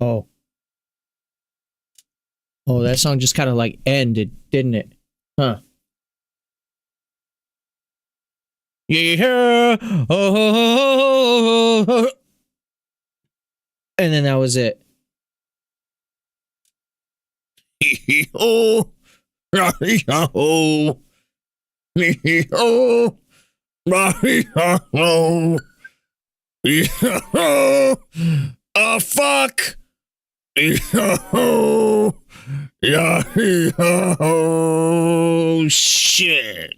Oh. Oh, that song just kind of like ended, didn't it? Huh. Yeah. Oh. And then that was it. Oh. Oh. Oh, fuck. Oh, shit.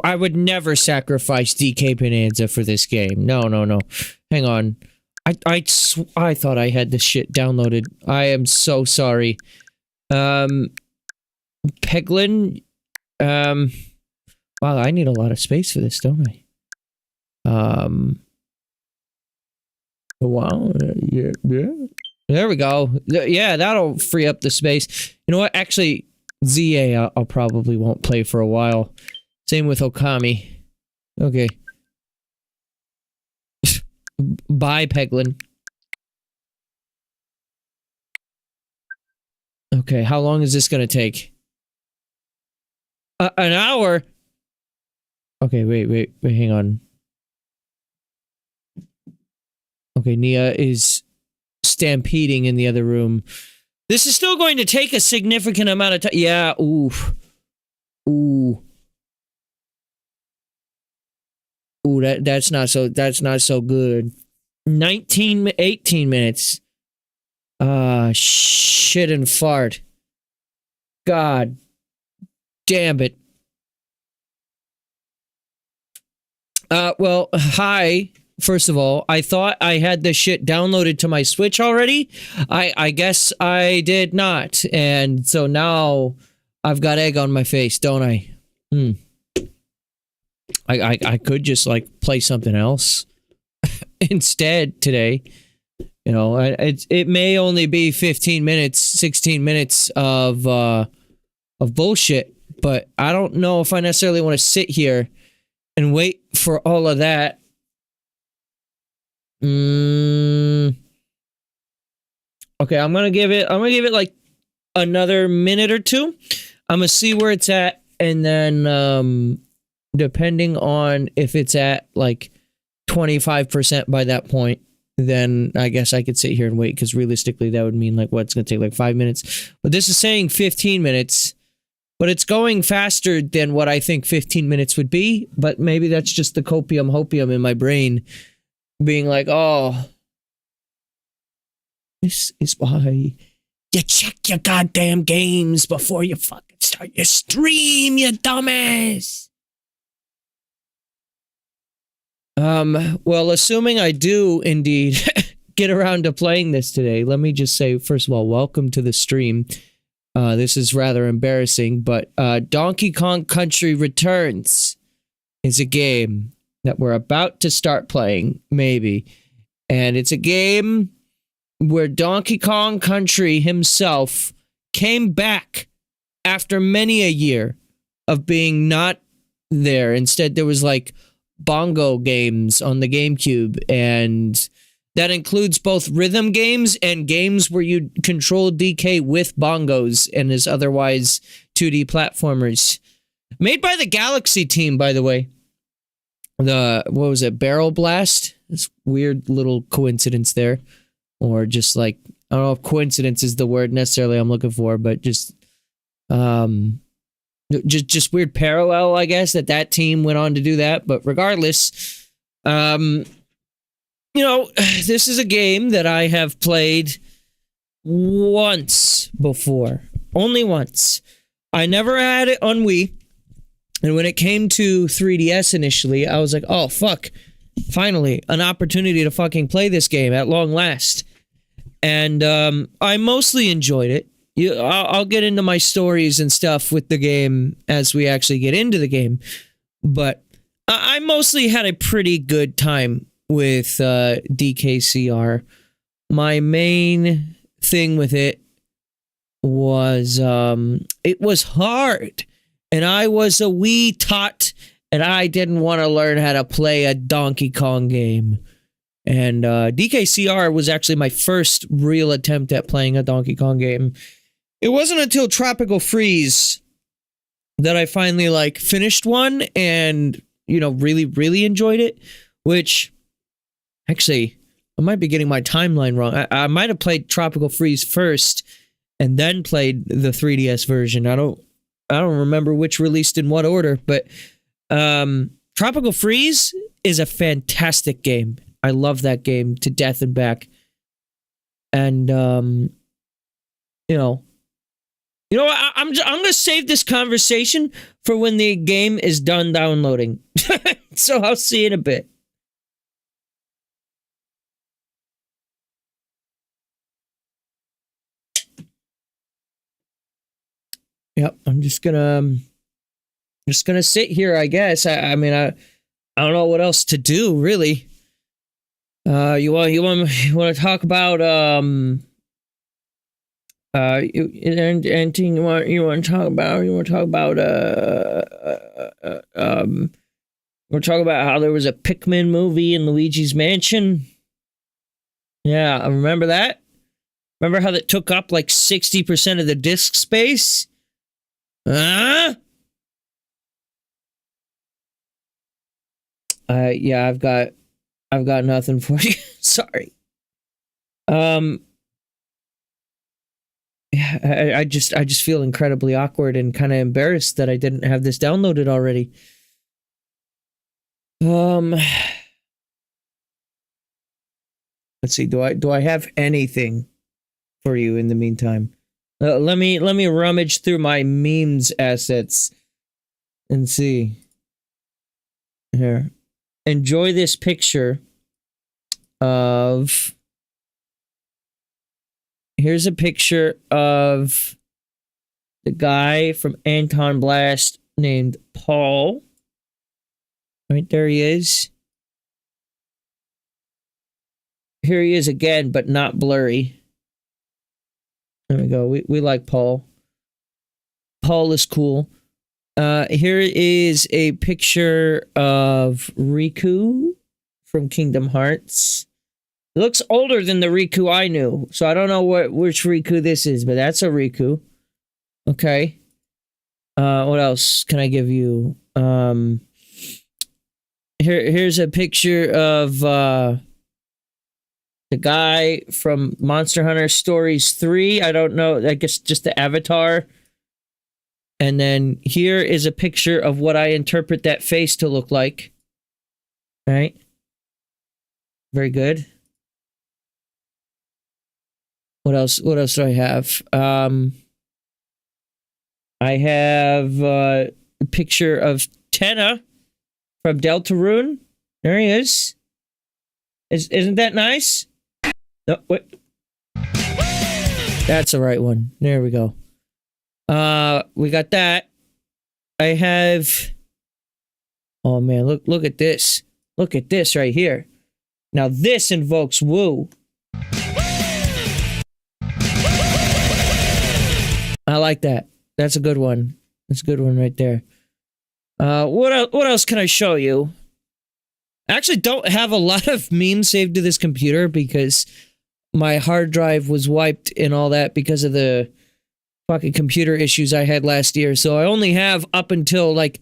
I would never sacrifice DK Bonanza for this game. No. Hang on. I thought I had this shit downloaded. I am so sorry. Peglin. Wow, I need a lot of space for this, don't I? Wow. Yeah. There we go. Yeah, that'll free up the space. You know what? Actually, ZA I'll probably won't play for a while. Same with Okami. Okay. Bye, Peglin. Okay, how long is this gonna take? An hour? Okay, wait, hang on. Okay, Nia is stampeding in the other room. This is still going to take a significant amount of time. Yeah, ooh. Ooh, that's not so good. 18 minutes. Shit and fart. God damn it. Well, hi. First of all, I thought I had this shit downloaded to my Switch already. I guess I did not. And so now I've got egg on my face, don't I? I could just like play something else instead today. You know, it may only be 15 minutes, 16 minutes of bullshit, but I don't know if I necessarily want to sit here and wait for all of that. Okay, I'm gonna give it like another minute or two. I'm gonna see where it's at, and then depending on if it's at like 25% by that point, then I guess I could sit here and wait, because realistically that would mean like it's gonna take like 5 minutes. But this is saying 15 minutes, but it's going faster than what I think 15 minutes would be. But maybe that's just the copium hopium in my brain being like, oh, this is why you check your goddamn games before you fucking start your stream, you dumbass. Well, assuming I do indeed get around to playing this today, let me just say, first of all, welcome to the stream. This is rather embarrassing, but Donkey Kong Country Returns is a game that we're about to start playing, maybe. And it's a game where Donkey Kong Country himself came back after many a year of being not there. Instead, there was like bongo games on the GameCube, and that includes both rhythm games and games where you control DK with bongos and is otherwise 2D platformers. Made by the Galaxy team, by the way. What was it? Barrel Blast? This weird little coincidence there. Or just like, I don't know if coincidence is the word necessarily I'm looking for, but just weird parallel, I guess, that team went on to do that. But regardless, you know, this is a game that I have played once before. Only once. I never had it on Wii. And when it came to 3DS initially, I was like, oh, fuck. Finally, an opportunity to fucking play this game at long last. And I mostly enjoyed it. I'll get into my stories and stuff with the game as we actually get into the game. But I mostly had a pretty good time with DKCR. My main thing with it was it was hard, and I was a wee tot, and I didn't want to learn how to play a Donkey Kong game. And DKCR was actually my first real attempt at playing a Donkey Kong game. It wasn't until Tropical Freeze that I finally like finished one and, you know, really enjoyed it, which actually I might be getting my timeline wrong. I might have played Tropical Freeze first and then played the 3DS version. I don't remember which released in what order, but Tropical Freeze is a fantastic game. I love that game to death and back. And you know, I'm gonna save this conversation for when the game is done downloading. So I'll see you in a bit. Yep, I'm just gonna sit here, I guess. I mean, I don't know what else to do, really. You want to talk about anything you want to talk about? You want to talk about we're talking about how there was a Pikmin movie in Luigi's Mansion. Yeah, I remember that. Remember how that took up like 60% of the disk space? Yeah, I've got nothing for you. Sorry. Yeah, I just feel incredibly awkward and kind of embarrassed that I didn't have this downloaded already. Let's see. Do I have anything for you in the meantime? Let me rummage through my memes assets and see. Here. Enjoy this picture of... Here's a picture of the guy from Anton Blast named Paul. Right there he is. Here he is again, but not blurry. There we go. We like Paul. Paul is cool. Here is a picture of Riku from Kingdom Hearts. It looks older than the Riku I knew, so I don't know which Riku this is, but that's a Riku. Okay. What else can I give you? Here's a picture of the guy from Monster Hunter Stories 3. I don't know, I guess just the avatar. And then here is a picture of what I interpret that face to look like. All right. Very good. What else do I have? I have a picture of Tenna from Deltarune. There he is. Isn't that nice? No, wait. That's the right one. There we go. We got that. I have... Oh man, look at this. Look at this right here. Now this invokes woo. I like that. That's a good one. That's a good one right there. What else can I show you? I actually don't have a lot of memes saved to this computer because my hard drive was wiped and all that because of the fucking computer issues I had last year. So I only have up until like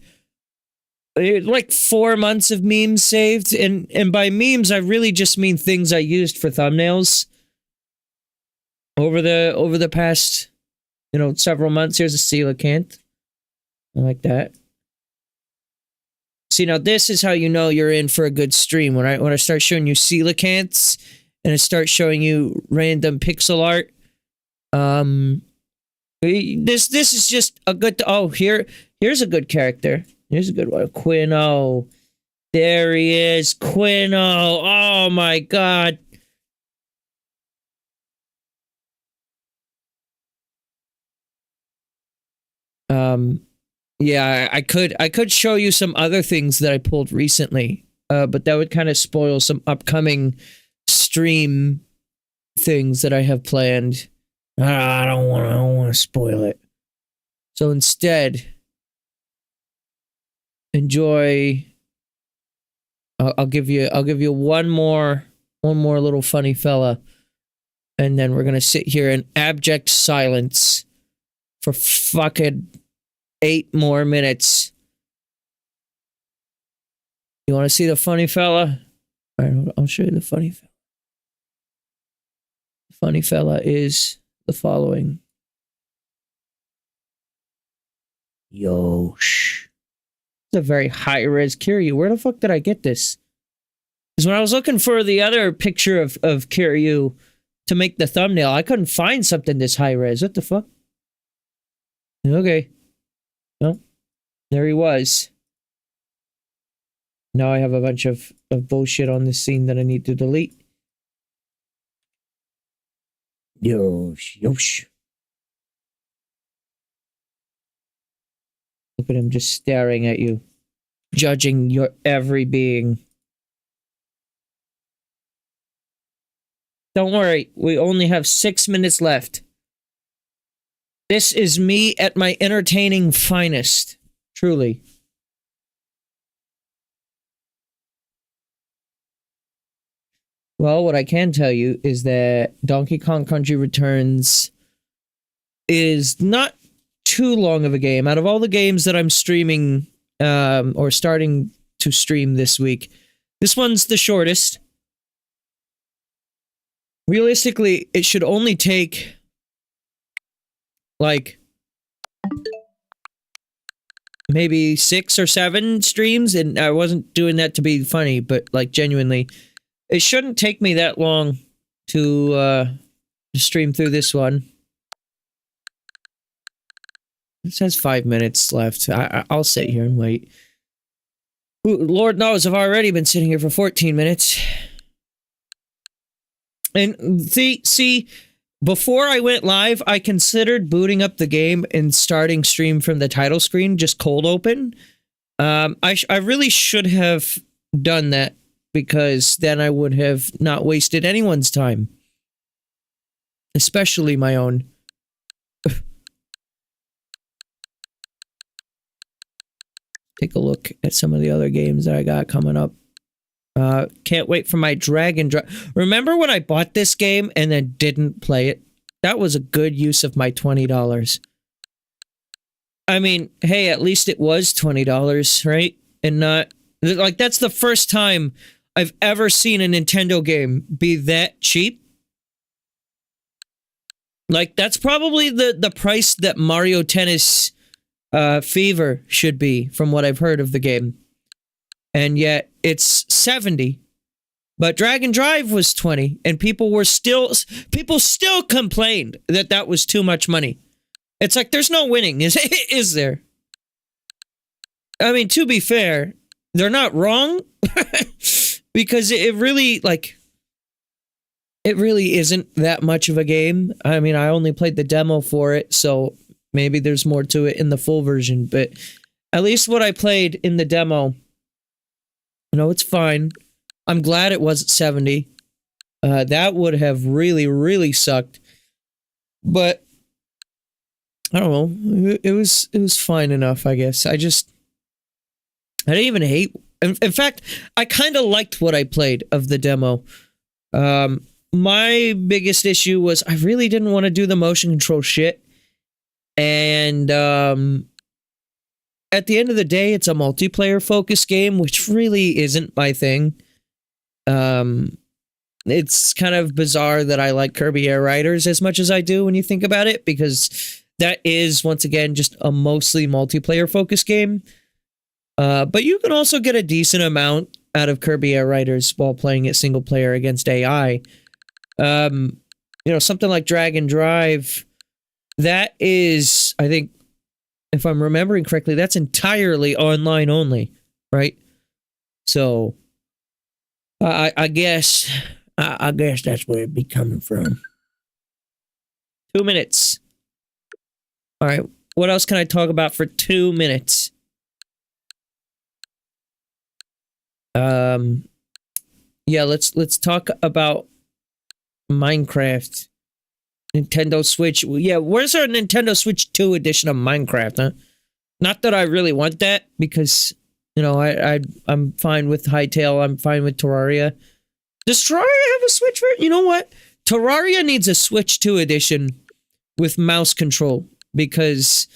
4 months of memes saved. And by memes, I really just mean things I used for thumbnails over the past, several months. Here's a coelacanth. I like that. See, now this is how you know you're in for a good stream. When I start showing you coelacanths and I start showing you random pixel art. This is just a good... here's a good character. Here's a good one. Quino. There he is. Quino. Oh my god. Yeah, I could show you some other things that I pulled recently, but that would kind of spoil some upcoming stream things that I have planned. I don't want to spoil it. So instead, enjoy. I'll give you one more little funny fella, and then we're gonna sit here in abject silence for fucking 8 more minutes. You want to see the funny fella? All right, I'll show you the funny fella. The funny fella is the following. Yo, shh. It's a very high-res Kiryu. Where the fuck did I get this? Because when I was looking for the other picture of Kiryu to make the thumbnail, I couldn't find something this high-res. What the fuck? Okay. Well, there he was. Now I have a bunch of bullshit on this scene that I need to delete. Yosh, yosh. Look at him just staring at you, judging your every being. Don't worry, we only have 6 minutes left. This is me at my entertaining finest. Truly. Well, what I can tell you is that Donkey Kong Country Returns is not too long of a game. Out of all the games that I'm streaming, or starting to stream this week, this one's the shortest. Realistically, it should only take, like, maybe 6 or 7 streams, and I wasn't doing that to be funny, but, like, genuinely, it shouldn't take me that long to stream through this one. It says 5 minutes left. I'll sit here and wait. Lord knows I've already been sitting here for 14 minutes. And see, before I went live, I considered booting up the game and starting stream from the title screen, just cold open. I really should have done that, because then I would have not wasted anyone's time. Especially my own. Take a look at some of the other games that I got coming up. Can't wait for my Dragon Drive. Remember when I bought this game and then didn't play it? That was a good use of my $20. I mean, hey, at least it was $20, right? And not... Like, that's the first time I've ever seen a Nintendo game be that cheap. Like, that's probably the price that Mario Tennis Fever should be, from what I've heard of the game. And yet, it's $70. But Dragon Drive was $20, and people still complained that was too much money. It's like, there's no winning, is there? I mean, to be fair, they're not wrong, because it really isn't that much of a game. I mean, I only played the demo for it, so maybe there's more to it in the full version, but at least what I played in the demo, it's fine. I'm glad it wasn't 70. That would have really, really sucked. But I don't know. It was fine enough, I guess. I didn't even hate. In fact, I kind of liked what I played of the demo. My biggest issue was I really didn't want to do the motion control shit. And at the end of the day, it's a multiplayer focused game, which really isn't my thing. It's kind of bizarre that I like Kirby Air Riders as much as I do when you think about it, because that is, once again, just a mostly multiplayer focused game. But you can also get a decent amount out of Kirby Air Riders while playing it single player against AI. Something like Dragon Drive, that is, I think, if I'm remembering correctly, that's entirely online only, right? So, I guess that's where it'd be coming from. 2 minutes. All right, what else can I talk about for 2 minutes? Yeah, let's talk about Minecraft. Nintendo Switch. Yeah, where's our Nintendo Switch 2 edition of Minecraft, huh? Not that I really want that, because, you know, I'm fine with Hytale. I'm fine with Terraria. Does Terraria have a Switch version? You know what? Terraria needs a Switch 2 edition with mouse control, because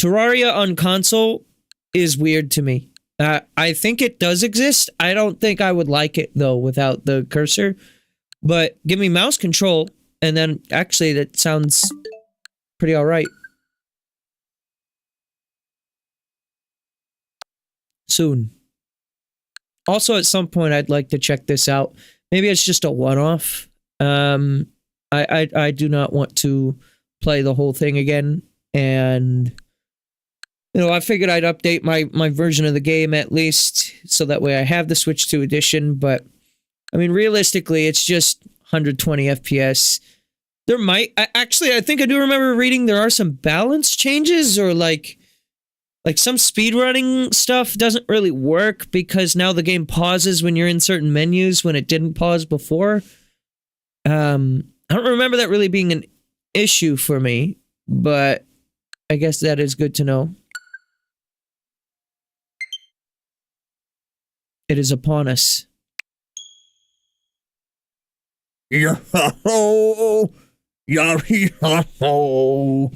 Terraria on console is weird to me. I think it does exist. I don't think I would like it, though, without the cursor. But give me mouse control, and then actually that sounds pretty alright. Soon. Also, at some point, I'd like to check this out. Maybe it's just a one-off. I do not want to play the whole thing again, and you know, I figured I'd update my version of the game at least, so that way I have the Switch 2 edition, but I mean, realistically, it's just 120 FPS. There might... Actually, I think I do remember reading there are some balance changes, or like some speedrunning stuff doesn't really work because now the game pauses when you're in certain menus when it didn't pause before. I don't remember that really being an issue for me, but I guess that is good to know. It is upon us. Yo-ho! Yo-ho!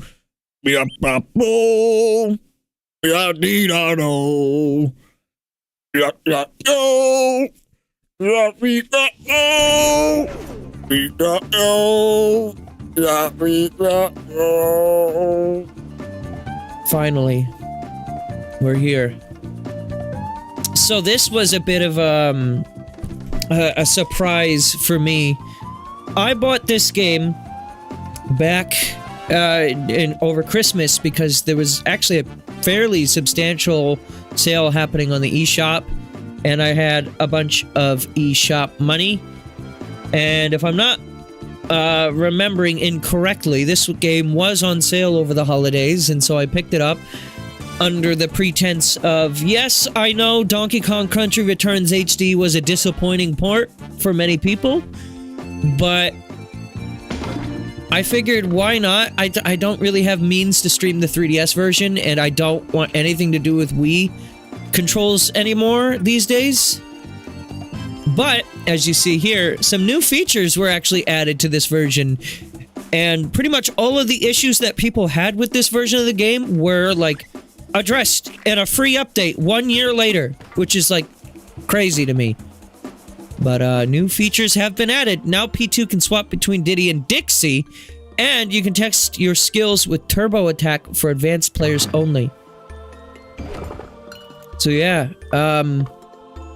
Yo-ho! Ya-dee-da-do! Ya-ya-yo! Ya-dee-da-do! Dee-da-do! Ya-dee-da-do! Finally, we're here. So this was a bit of a surprise for me. I bought this game back over Christmas because there was actually a fairly substantial sale happening on the eShop, and I had a bunch of eShop money. And if I'm not remembering incorrectly, this game was on sale over the holidays, and so I picked it up under the pretense of, yes, I know Donkey Kong Country Returns HD was a disappointing port for many people, but I figured, why not? I don't really have means to stream the 3DS version, and I don't want anything to do with Wii controls anymore these days. But, as you see here, some new features were actually added to this version, and pretty much all of the issues that people had with this version of the game were, like, addressed in a free update 1 year later, which is, like, crazy to me. But, new features have been added. Now P2 can swap between Diddy and Dixie, and you can test your skills with Turbo Attack for advanced players only. So yeah,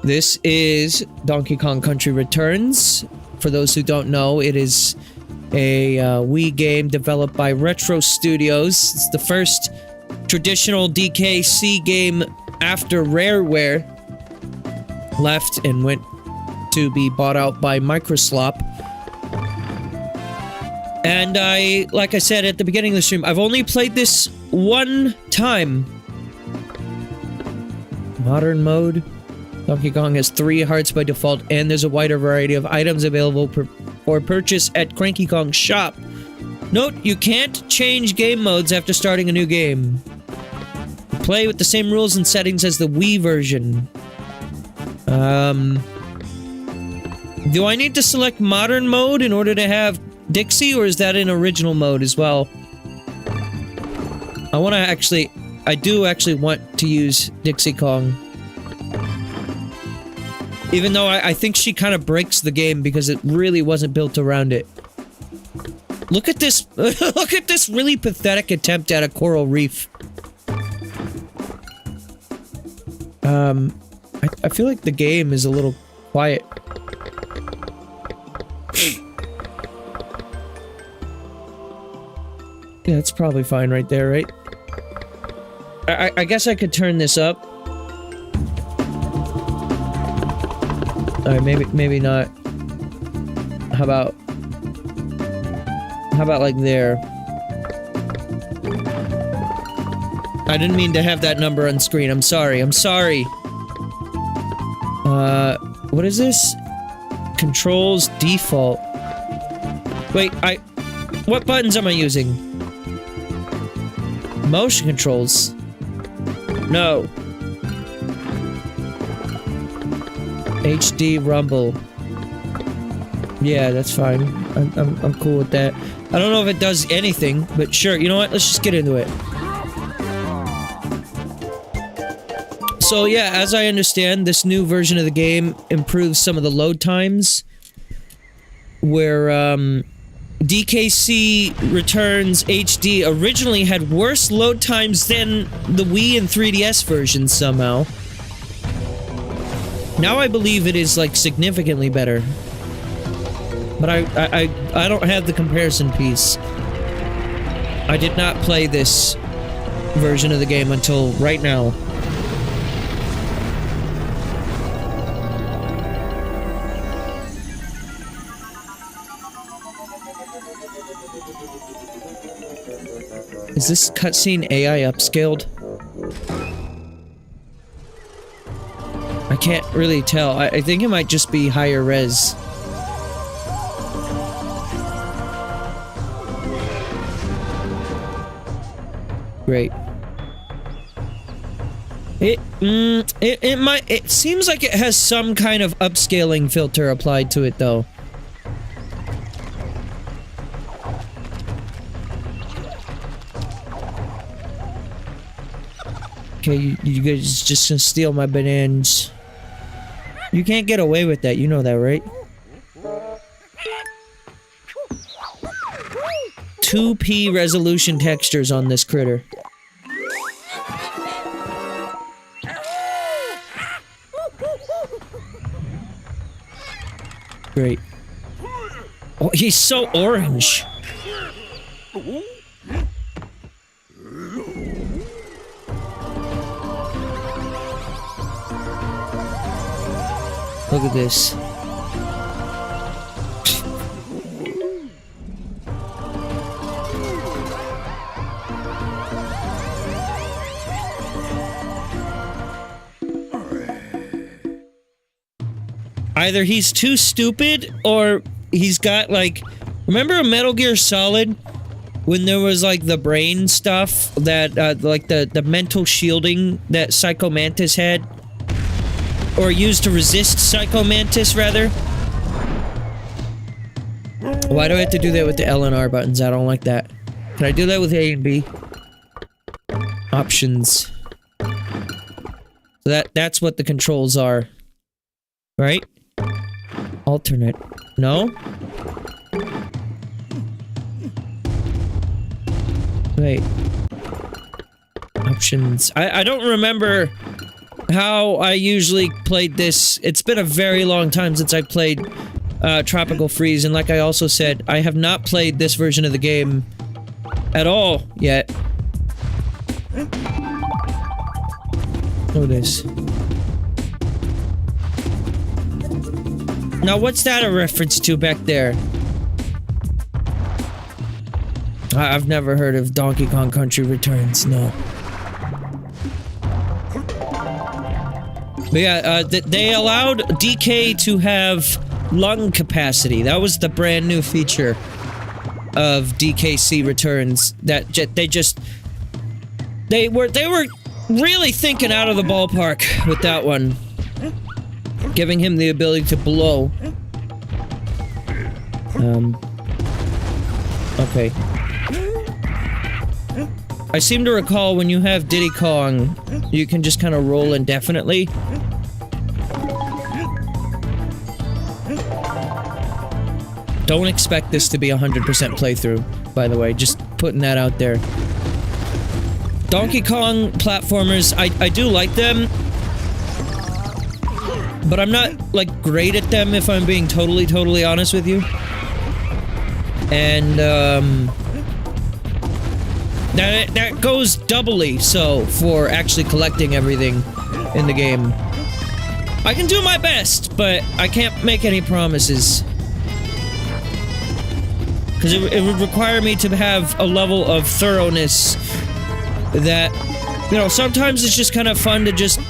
this is Donkey Kong Country Returns. For those who don't know, it is a Wii game developed by Retro Studios. It's the first traditional DKC game after Rareware left and went to be bought out by Microslop. And like I said at the beginning of the stream, I've only played this one time. Modern mode. Donkey Kong has 3 hearts by default, and there's a wider variety of items available for purchase at Cranky Kong's shop. Note, you can't change game modes after starting a new game. Play with the same rules and settings as the Wii version. Do I need to select modern mode in order to have Dixie, or is that in original mode as well? I do actually want to use Dixie Kong. Even though I think she kind of breaks the game because it really wasn't built around it. Look at this, look at this really pathetic attempt at a coral reef. I feel like the game is a little quiet. Yeah, that's probably fine right there, right? I guess I could turn this up. Alright, maybe not. How about like there? I didn't mean to have that number on screen. I'm sorry. What is this? Controls default. Wait, What buttons am I using? Motion controls. No. HD rumble. Yeah, that's fine. I'm cool with that. I don't know if it does anything, but sure. You know what? Let's just get into it. So yeah, as I understand, this new version of the game improves some of the load times. Where DKC Returns HD originally had worse load times than the Wii and 3DS versions somehow. Now I believe it is like significantly better. But I don't have the comparison piece. I did not play this version of the game until right now. Is this cutscene AI upscaled? I can't really tell. I think it might just be higher res. Great. It seems like it has some kind of upscaling filter applied to it though. Okay, you guys just gonna steal my bananas. You can't get away with that, you know that, right? 2p resolution textures on this critter. Great. Oh, he's so orange. Look at this. Either he's too stupid, or he's got, like... Remember a Metal Gear Solid? When there was, like, the brain stuff that, like, the mental shielding that Psycho Mantis had? Or used to resist Psycho Mantis, rather? Why do I have to do that with the L and R buttons? I don't like that. Can I do that with A and B? Options. So that's what the controls are. Right? Alternate. No? Wait. Options. I don't remember how I usually played this. It's been a very long time since I played Tropical Freeze, and like I also said, I have not played this version of the game at all yet. Oh, it is. Now, what's that a reference to back there? I've never heard of Donkey Kong Country Returns, no. But yeah, they allowed DK to have lung capacity. That was the brand new feature of DKC Returns. That they were really thinking out of the ballpark with that one, giving him the ability to blow. Okay. I seem to recall when you have Diddy Kong, you can just kind of roll indefinitely. Don't expect this to be 100% playthrough, by the way, just putting that out there. Donkey Kong platformers, I do like them, but I'm not, like, great at them if I'm being totally honest with you. And, that goes doubly so for actually collecting everything in the game. I can do my best, but I can't make any promises. Because it would require me to have a level of thoroughness that, you know, sometimes it's just kind of fun to just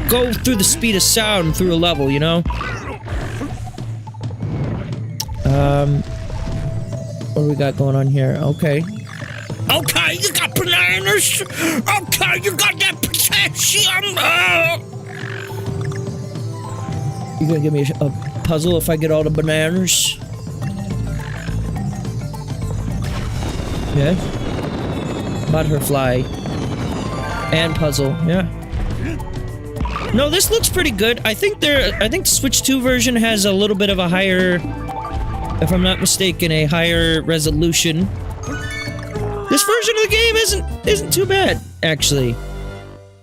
go through the speed of sound through a level, What do we got going on here? Okay. Okay, you got bananas. Okay, you got that potassium. You gonna give me a puzzle if I get all the bananas? Yeah. Butterfly. And puzzle, yeah. No, this looks pretty good. I think Switch 2 version has a little bit of a higher, if I'm not mistaken, a higher resolution. This version of the game isn't too bad, actually.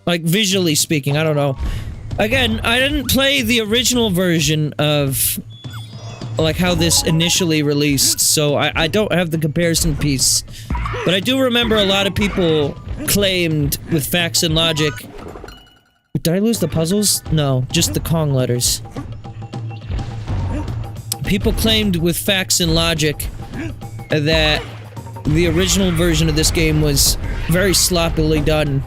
Like, visually speaking, I don't know. Again, I didn't play the original version of, like, how this initially released, so I don't have the comparison piece. But I do remember a lot of people claimed, with facts and logic... Did I lose the puzzles? No, just the Kong letters. People claimed with facts and logic that the original version of this game was very sloppily done.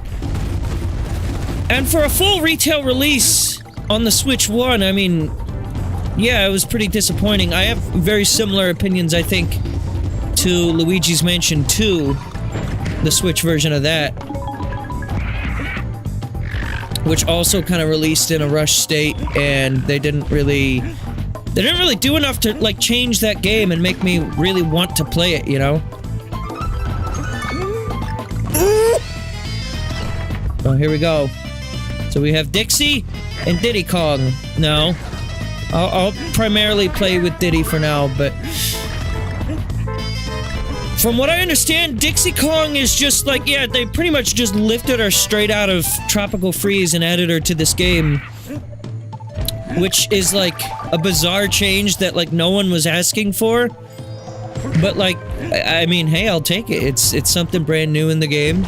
And for a full retail release on the Switch 1, I mean, yeah, it was pretty disappointing. I have very similar opinions, I think, to Luigi's Mansion 2, the Switch version of that, which also kind of released in a rush state, and they didn't really do enough to, like, change that game and make me really want to play it, you know? Oh, here we go. So we have Dixie and Diddy Kong. No. I'll primarily play with Diddy for now, but... From what I understand, Dixie Kong is just like, yeah, they pretty much just lifted her straight out of Tropical Freeze and added her to this game. Which is, like, a bizarre change that, like, no one was asking for. But, like, I mean, hey, I'll take it. It's something brand new in the game.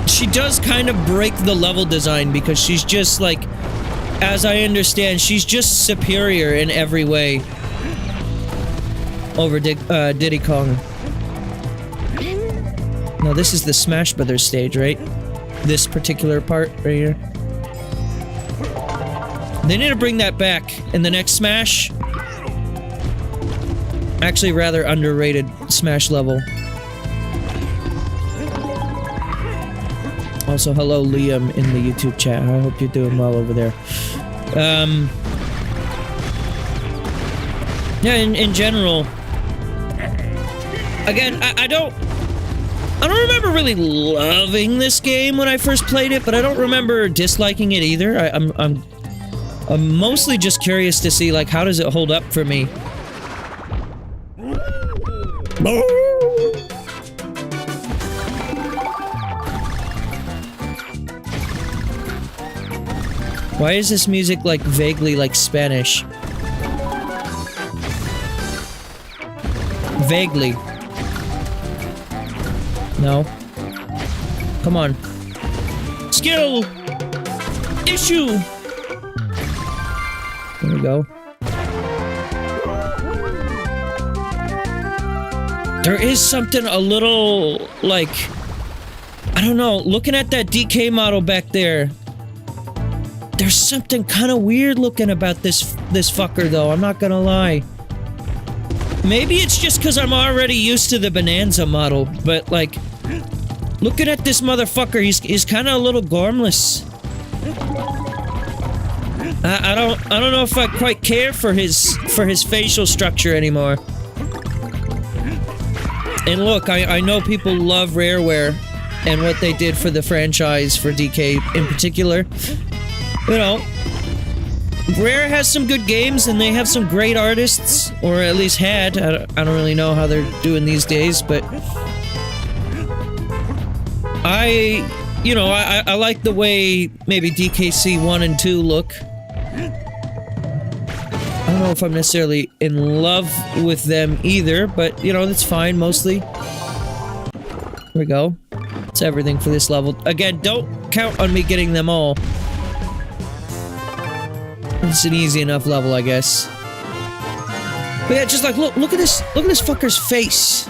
She does kind of break the level design because she's just, like... As I understand, she's just superior in every way over Diddy Kong. No, this is the Smash Brothers stage, right? This particular part right here. They need to bring that back in the next Smash. Actually, rather underrated Smash level. Also, hello Liam in the YouTube chat. I hope you're doing well over there. Yeah, in general. Again, I don't remember really loving this game when I first played it, but I don't remember disliking it either. I'm mostly just curious to see, like, how does it hold up for me? Why is this music, like, vaguely like Spanish? Vaguely. No. Come on. Skill! Issue! There we go. There is something a little, like... I don't know, looking at that DK model back there... There's something kind of weird looking about this fucker, though, I'm not gonna lie. Maybe it's just because I'm already used to the Bonanza model, but, like... Looking at this motherfucker, he's kind of a little gormless. I don't know if I quite care for his facial structure anymore. And look, I know people love Rareware and what they did for the franchise, for DK in particular. You know, Rare has some good games and they have some great artists, or at least had. I don't really know how they're doing these days, but I like the way maybe DKC 1 and 2 look. I don't know if I'm necessarily in love with them either, but, you know, that's fine, mostly. Here we go. That's everything for this level. Again, don't count on me getting them all. It's an easy enough level, I guess. But yeah, just like, look at this fucker's face.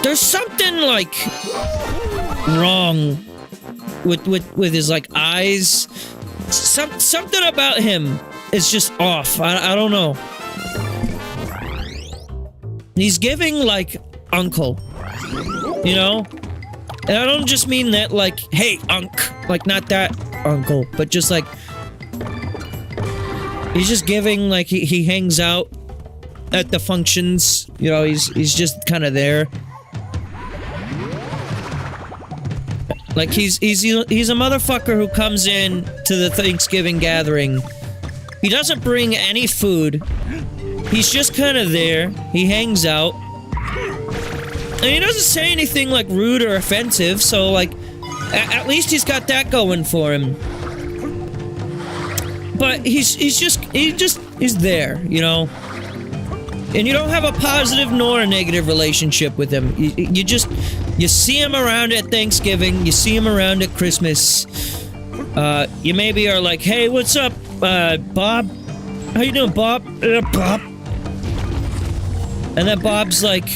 There's something, like, wrong with his, like, eyes. Something about him is just off. I don't know. He's giving, like, uncle. You know? And I don't just mean that, like, hey, unk. Like, not that uncle. But just, like... He's just giving, like, he hangs out at the functions. You know, he's just kind of there. Like, he's a motherfucker who comes in to the Thanksgiving gathering. He doesn't bring any food. He's just kind of there. He hangs out. And he doesn't say anything, like, rude or offensive, so, like, at least he's got that going for him. But he's there, you know? And you don't have a positive nor a negative relationship with him. You see him around at Thanksgiving, you see him around at Christmas. You maybe are like, hey, what's up, Bob? How you doing, Bob? Bob. And then Bob's like,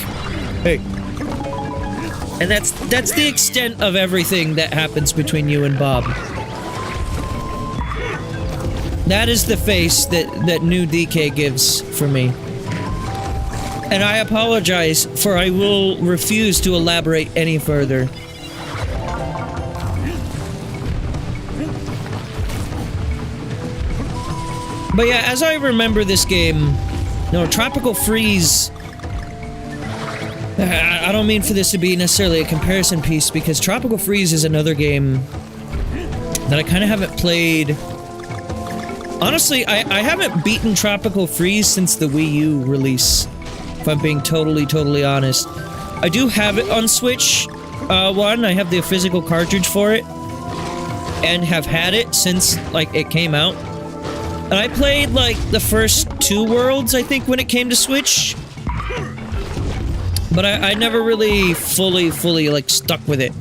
hey. And that's the extent of everything that happens between you and Bob. That is the face that new DK gives for me. And I apologize, for I will refuse to elaborate any further. But yeah, as I remember this game, Tropical Freeze... I don't mean for this to be necessarily a comparison piece, because Tropical Freeze is another game that I kind of haven't played. Honestly, I haven't beaten Tropical Freeze since the Wii U release, if I'm being totally honest. I do have it on Switch, I have the physical cartridge for it, and have had it since, like, it came out. And I played, like, the first 2 worlds, I think, when it came to Switch. But I never really fully, like, stuck with it.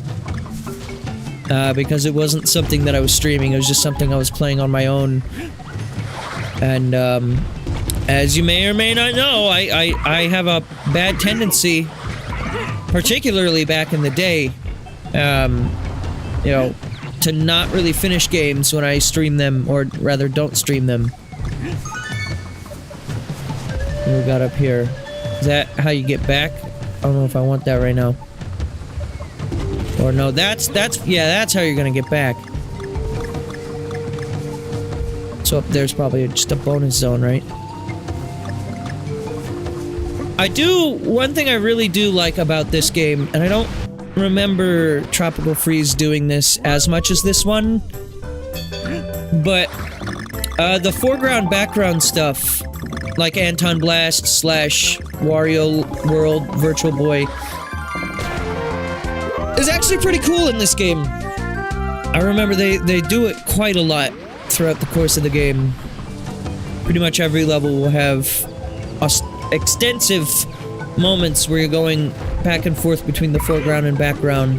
Because it wasn't something that I was streaming, it was just something I was playing on my own. And, as you may or may not know, I have a bad tendency, particularly back in the day, to not really finish games when I stream them, or rather don't stream them. What do we got up here? Is that how you get back? I don't know if I want that right now. Or no, that's how you're gonna get back. So up there's probably just a bonus zone, right? One thing I really do like about this game, and I don't remember Tropical Freeze doing this as much as this one, but the foreground background stuff, like Anton Blast / Wario World Virtual Boy, is actually pretty cool in this game. I remember they do it quite a lot throughout the course of the game. Pretty much every level will have extensive moments where you're going back and forth between the foreground and background.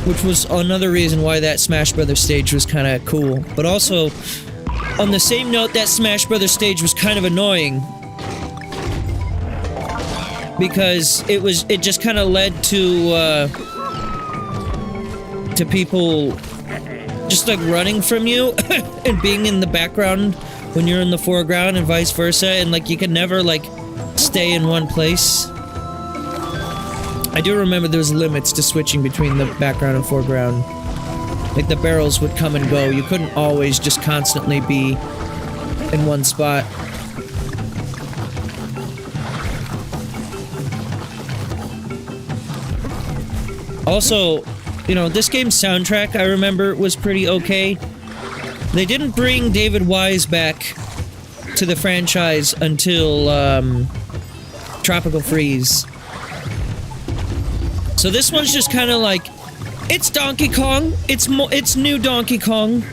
Which was another reason why that Smash Brothers stage was kind of cool. But also, on the same note, that Smash Brothers stage was kind of annoying. Because it just kind of led to people just, like, running from you and being in the background when you're in the foreground and vice versa, and, like, you could never, like, stay in one place. I do remember there was limits to switching between the background and foreground. Like, the barrels would come and go. You couldn't always just constantly be in one spot. Also, this game's soundtrack, I remember, was pretty okay. They didn't bring David Wise back to the franchise until, Tropical Freeze. So this one's just kind of like, it's Donkey Kong. It's new Donkey Kong.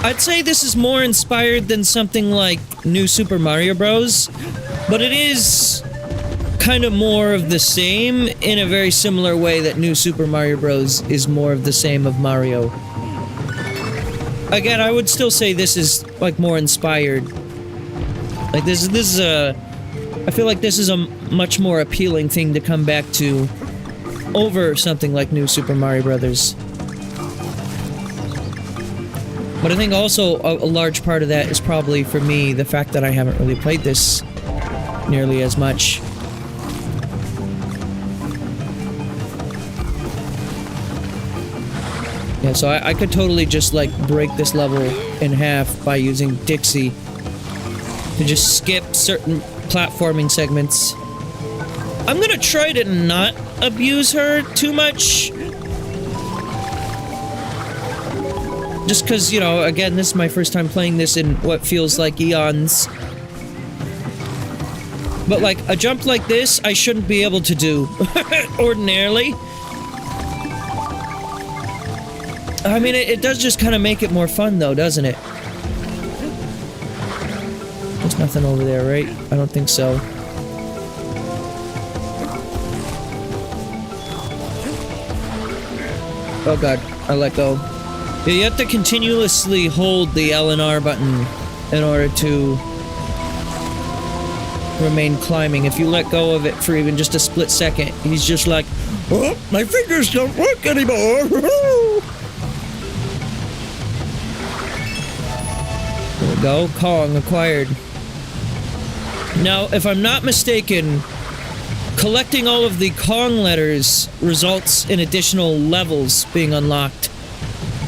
I'd say this is more inspired than something like New Super Mario Bros. But it is kind of more of the same in a very similar way that New Super Mario Bros. Is more of the same of Mario. Again, I would still say this is, like, more inspired. Like, this is a... I feel like this is a much more appealing thing to come back to over something like New Super Mario Brothers. But I think also a large part of that is probably, for me, the fact that I haven't really played this nearly as much. Yeah, so I could totally just, like, break this level in half by using Dixie to just skip certain platforming segments. I'm gonna try to not abuse her too much. Just because, you know, again, this is my first time playing this in what feels like eons. But, like, a jump like this, I shouldn't be able to do ordinarily. I mean, it does just kind of make it more fun, though, doesn't it? There's nothing over there, right? I don't think so. Oh god, I let go. Yeah, you have to continuously hold the L and R button in order to remain climbing. If you let go of it for even just a split second, he's just like, oh, my fingers don't work anymore. There we go. Kong acquired. Now, if I'm not mistaken, collecting all of the Kong letters results in additional levels being unlocked,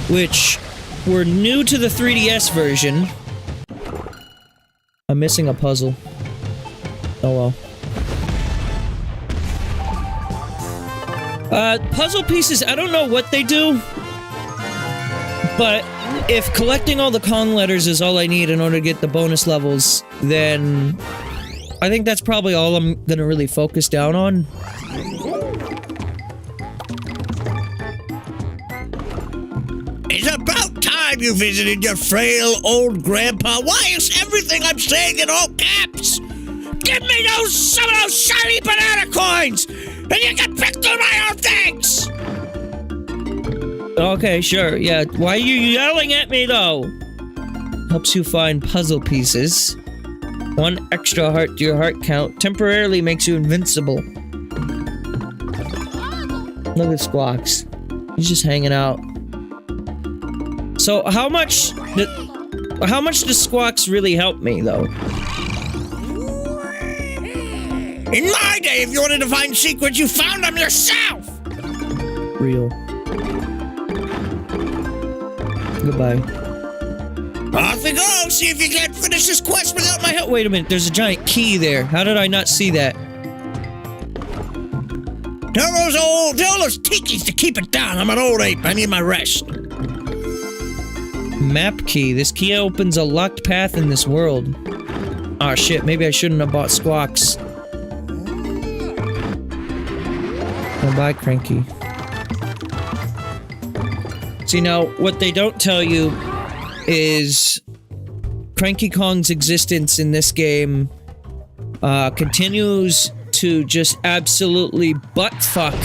which were new to the 3DS version. I'm missing a puzzle. Oh well. Puzzle pieces, I don't know what they do, but if collecting all the Kong letters is all I need in order to get the bonus levels, then I think that's probably all I'm gonna really focus down on. It's about time you visited your frail old grandpa. Why is everything I'm saying in all caps? Give me some of those shiny banana coins, and you can pick through my own things! Okay, sure, yeah. Why are you yelling at me, though? Helps you find puzzle pieces. 1 extra heart to your heart count. Temporarily makes you invincible. Look at Squawks. He's just hanging out. So, how much does Squawks really help me, though? In my day, if you wanted to find secrets, you found them yourself! Real. Goodbye. Off you go, see if you can't finish this quest without my help. Wait a minute, there's a giant key there. How did I not see that? Tell those tikis to keep it down. I'm an old ape. I need my rest. Map key. This key opens a locked path in this world. Aw, shit, maybe I shouldn't have bought Squawks. Bye, Cranky. See, now, what they don't tell you is Cranky Kong's existence in this game continues to just absolutely buttfuck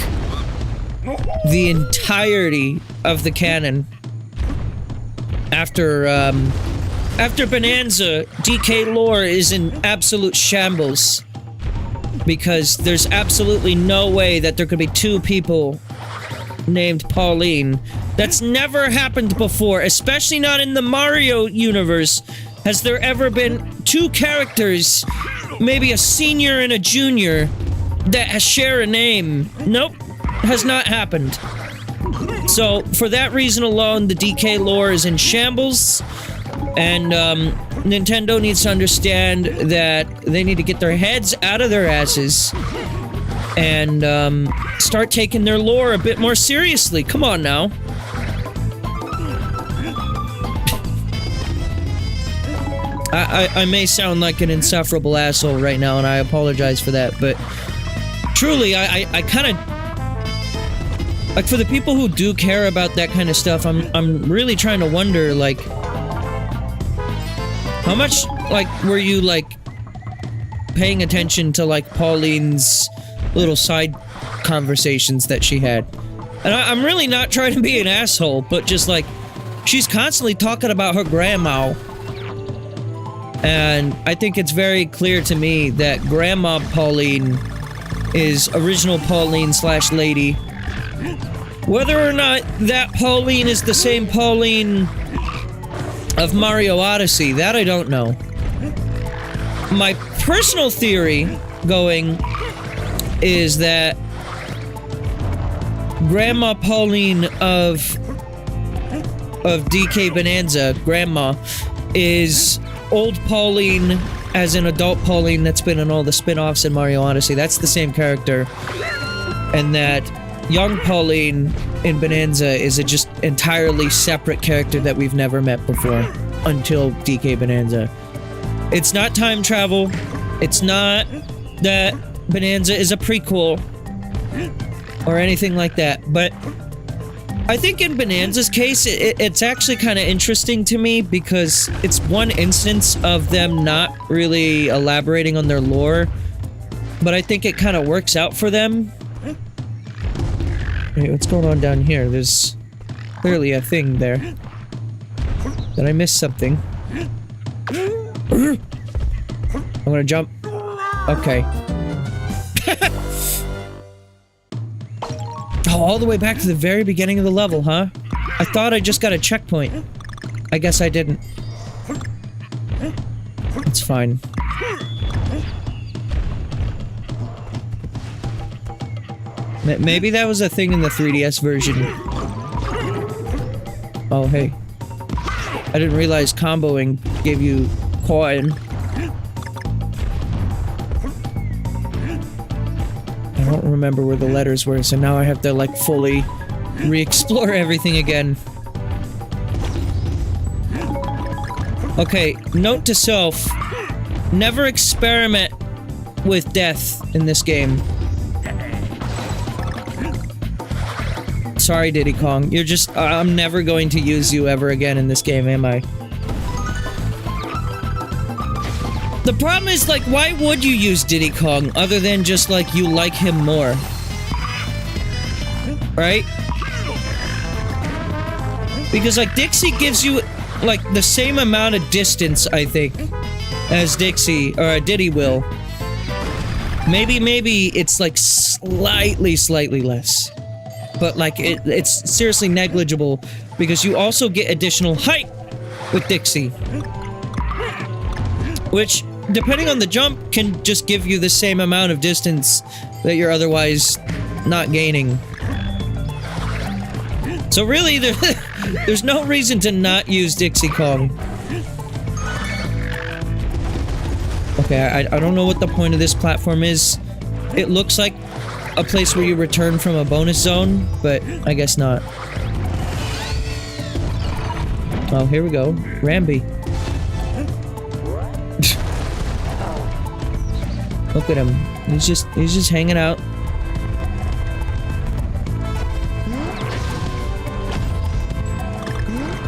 the entirety of the canon. After Bonanza, DK lore is in absolute shambles. Because there's absolutely no way that there could be 2 people named Pauline. That's never happened before, especially not in the Mario universe. Has there ever been 2 characters, maybe a senior and a junior, that share a name? Nope, has not happened. So, for that reason alone, the DK lore is in shambles, and Nintendo needs to understand that they need to get their heads out of their asses and start taking their lore a bit more seriously. Come on now. I may sound like an insufferable asshole right now, and I apologize for that, but truly, I kind of... Like, for the people who do care about that kind of stuff, I'm really trying to wonder, like... How much, like, were you, like, paying attention to, like, Pauline's little side conversations that she had? And I'm really not trying to be an asshole, but just, like, she's constantly talking about her grandma. And I think it's very clear to me that Grandma Pauline is original Pauline / lady. Whether or not that Pauline is the same Pauline of Mario Odyssey, that I don't know. My personal theory going is that Grandma Pauline of DK Bonanza, Grandma, is old Pauline as an adult Pauline that's been in all the spin-offs in Mario Odyssey. That's the same character. And that young Pauline in Bonanza is a just entirely separate character that we've never met before until DK Bonanza. It's not time travel. It's not that Bonanza is a prequel or anything like that. But I think in Bonanza's case, it's actually kind of interesting to me because it's one instance of them not really elaborating on their lore, but I think it kind of works out for them. Wait, what's going on down here? There's clearly a thing there. Did I miss something? I'm gonna jump. Okay. Oh, all the way back to the very beginning of the level, huh? I thought I just got a checkpoint. I guess I didn't. It's fine. Maybe that was a thing in the 3DS version. Oh, hey. I didn't realize comboing gave you coin. I don't remember where the letters were, so now I have to, like, fully re-explore everything again. Okay, note to self. Never experiment with death in this game. Sorry, Diddy Kong. You're just... I'm never going to use you ever again in this game, am I? The problem is, like, why would you use Diddy Kong other than just, like, you like him more? Right? Because, like, Dixie gives you, like, the same amount of distance, I think, as Dixie, or Diddy will. Maybe it's, like, slightly less. But, like, it's seriously negligible, because you also get additional height with Dixie. Which, depending on the jump, can just give you the same amount of distance that you're otherwise not gaining. So really, there's no reason to not use Dixie Kong. Okay, I don't know what the point of this platform is. It looks like a place where you return from a bonus zone, but I guess not. Oh, here we go. Rambi. Look at him. He's just hanging out.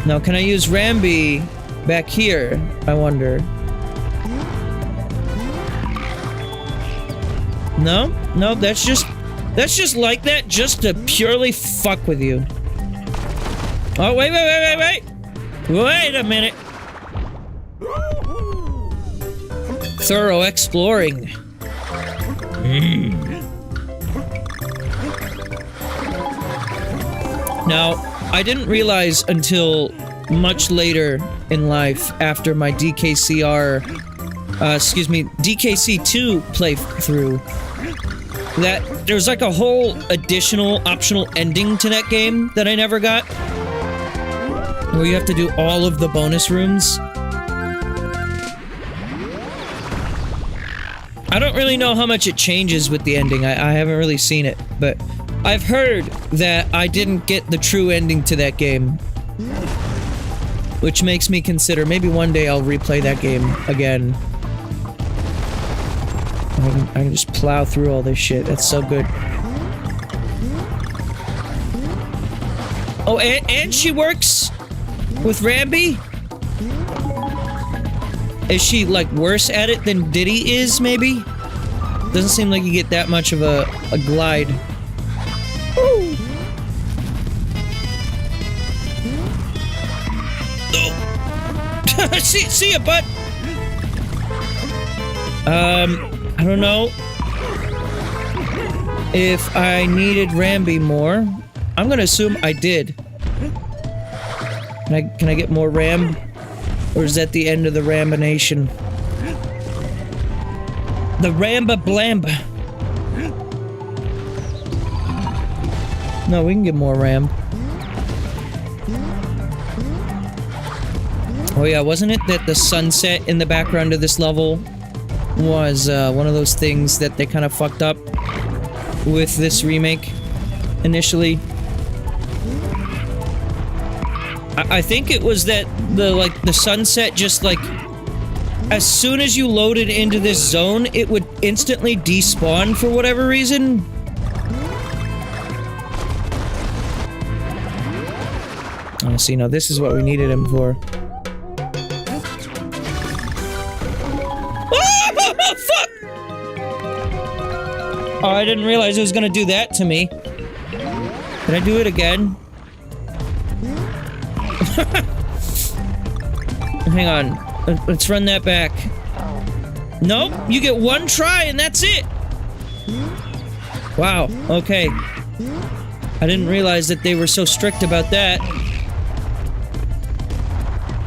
Now, can I use Rambi back here? I wonder. No? No, that's just like that, just to purely fuck with you. Oh, wait. Wait a minute. Thorough exploring. Now, I didn't realize until much later in life, after my DKCR, DKC2 playthrough, that there's like a whole additional optional ending to that game that I never got, where you have to do all of the bonus rooms. I don't really know how much it changes with the ending. I haven't really seen it, but I've heard that I didn't get the true ending to that game, which makes me consider maybe one day I'll replay that game again. I can just plow through all this shit. That's so good. Oh, and she works with Rambi? Is she, like, worse at it than Diddy is, maybe? Doesn't seem like you get that much of a glide. Ooh. Oh. See ya, bud! I don't know if I needed Rambi more. I'm gonna assume I did. Can I get more ram? Or is that the end of the rambination? The ramba blamba. No, we can get more ram. Oh yeah, wasn't it that the sunset in the background of this level was one of those things that they kind of fucked up with this remake initially? I think it was that the sunset just like as soon as you loaded into this zone, it would instantly despawn for whatever reason. Oh, see, now this is what we needed him for. Oh, fuck! Oh, I didn't realize it was gonna do that to me. Can I do it again? Hang on. Let's run that back. Nope, you get one try and that's it. Wow, okay. I didn't realize that they were so strict about that.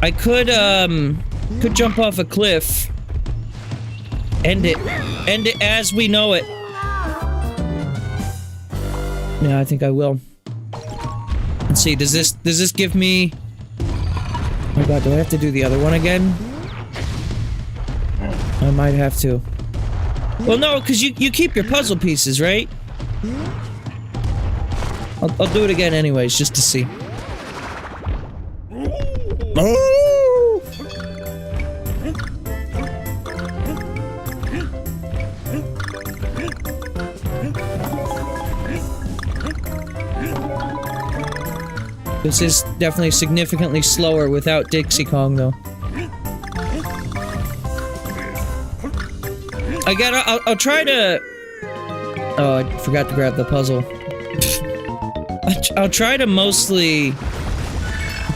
I could jump off a cliff. End it. End it as we know it. Yeah, I think I will. Let's see, does this give me... Oh my god, do I have to do the other one again? I might have to. Well, no, because you keep your puzzle pieces, right? I'll do it again anyways, just to see. Oh! This is definitely significantly slower without Dixie Kong, though. I'll try to... Oh, I forgot to grab the puzzle. I'll try to mostly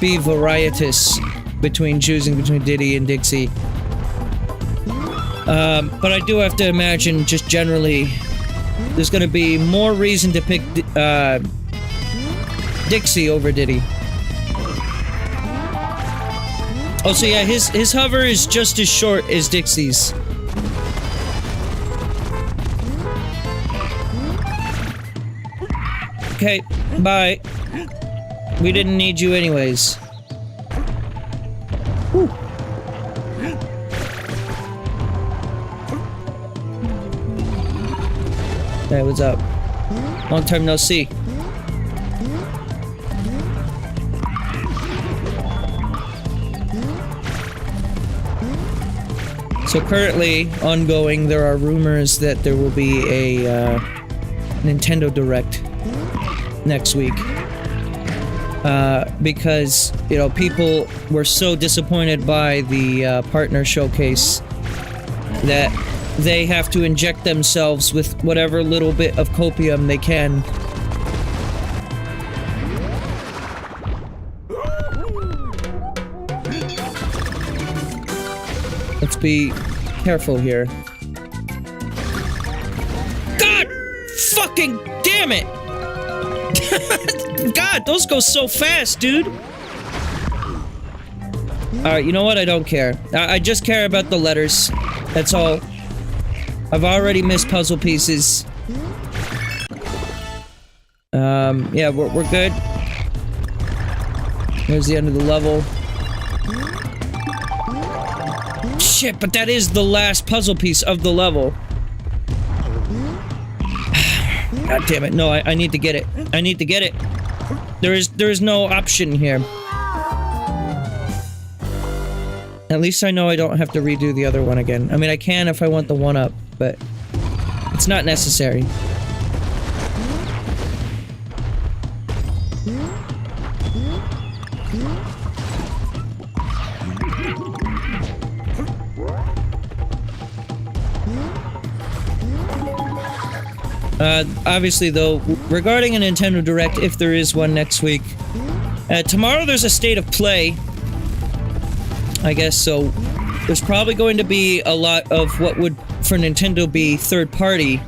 be varietous between choosing between Diddy and Dixie. But I do have to imagine, just generally, there's gonna be more reason to pick, Dixie over Diddy. Oh, so yeah, his hover is just as short as Dixie's. Okay, bye. We didn't need you anyways. Whew. Hey, what's up? Long time no see. So currently, ongoing, there are rumors that there will be a Nintendo Direct next week. Because, you know, people were so disappointed by the partner showcase that they have to inject themselves with whatever little bit of copium they can. Let's be careful here. God fucking damn it! God, those go so fast, dude! Alright, you know what? I don't care. I just care about the letters. That's all. I've already missed puzzle pieces. Yeah, we're good. There's the end of the level. Shit, but that is the last puzzle piece of the level. God damn it. No, I need to get it. I need to get it. There is no option here. At least I know I don't have to redo the other one again. I mean, I can if I want the one-up, but it's not necessary. Obviously, though, regarding a Nintendo Direct, if there is one next week, tomorrow there's a State of Play, I guess, so there's probably going to be a lot of what would, for Nintendo, be third-party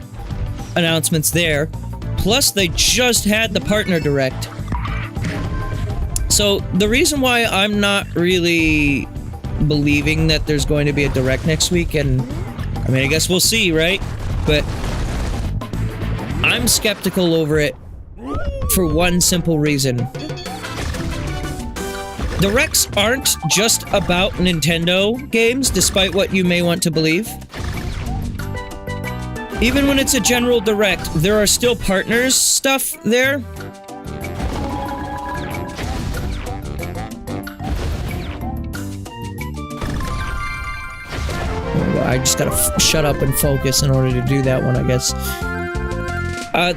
announcements there. Plus, they just had the partner direct. So, the reason why I'm not really believing that there's going to be a direct next week, and I mean, I guess we'll see, right? But I'm skeptical over it for one simple reason. Directs aren't just about Nintendo games, despite what you may want to believe. Even when it's a general direct, there are still partners stuff there. I just gotta shut up and focus in order to do that one, I guess.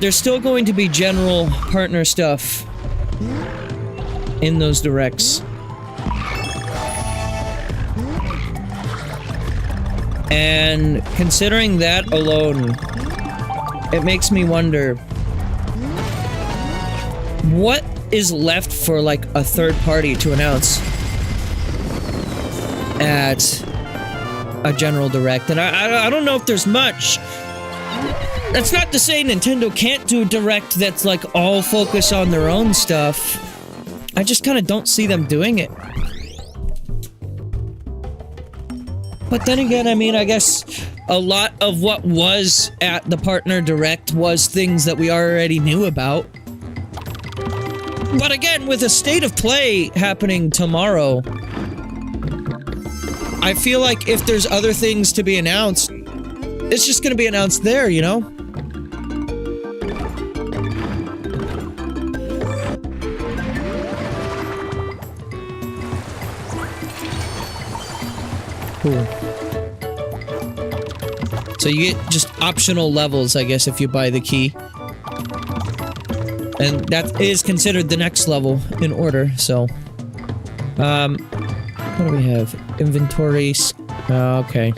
There's still going to be general partner stuff in those directs. And considering that alone, it makes me wonder, what is left for, like, a third party to announce at a general direct? And I don't know if there's much. That's not to say Nintendo can't do a direct that's, like, all focus on their own stuff. I just kind of don't see them doing it. But then again, I mean, I guess a lot of what was at the partner direct was things that we already knew about. But again, with a state of play happening tomorrow, I feel like if there's other things to be announced, it's just gonna be announced there, you know? Cool. So you get just optional levels, I guess, if you buy the key. And that is considered the next level in order, so... what do we have? Inventories. Okay.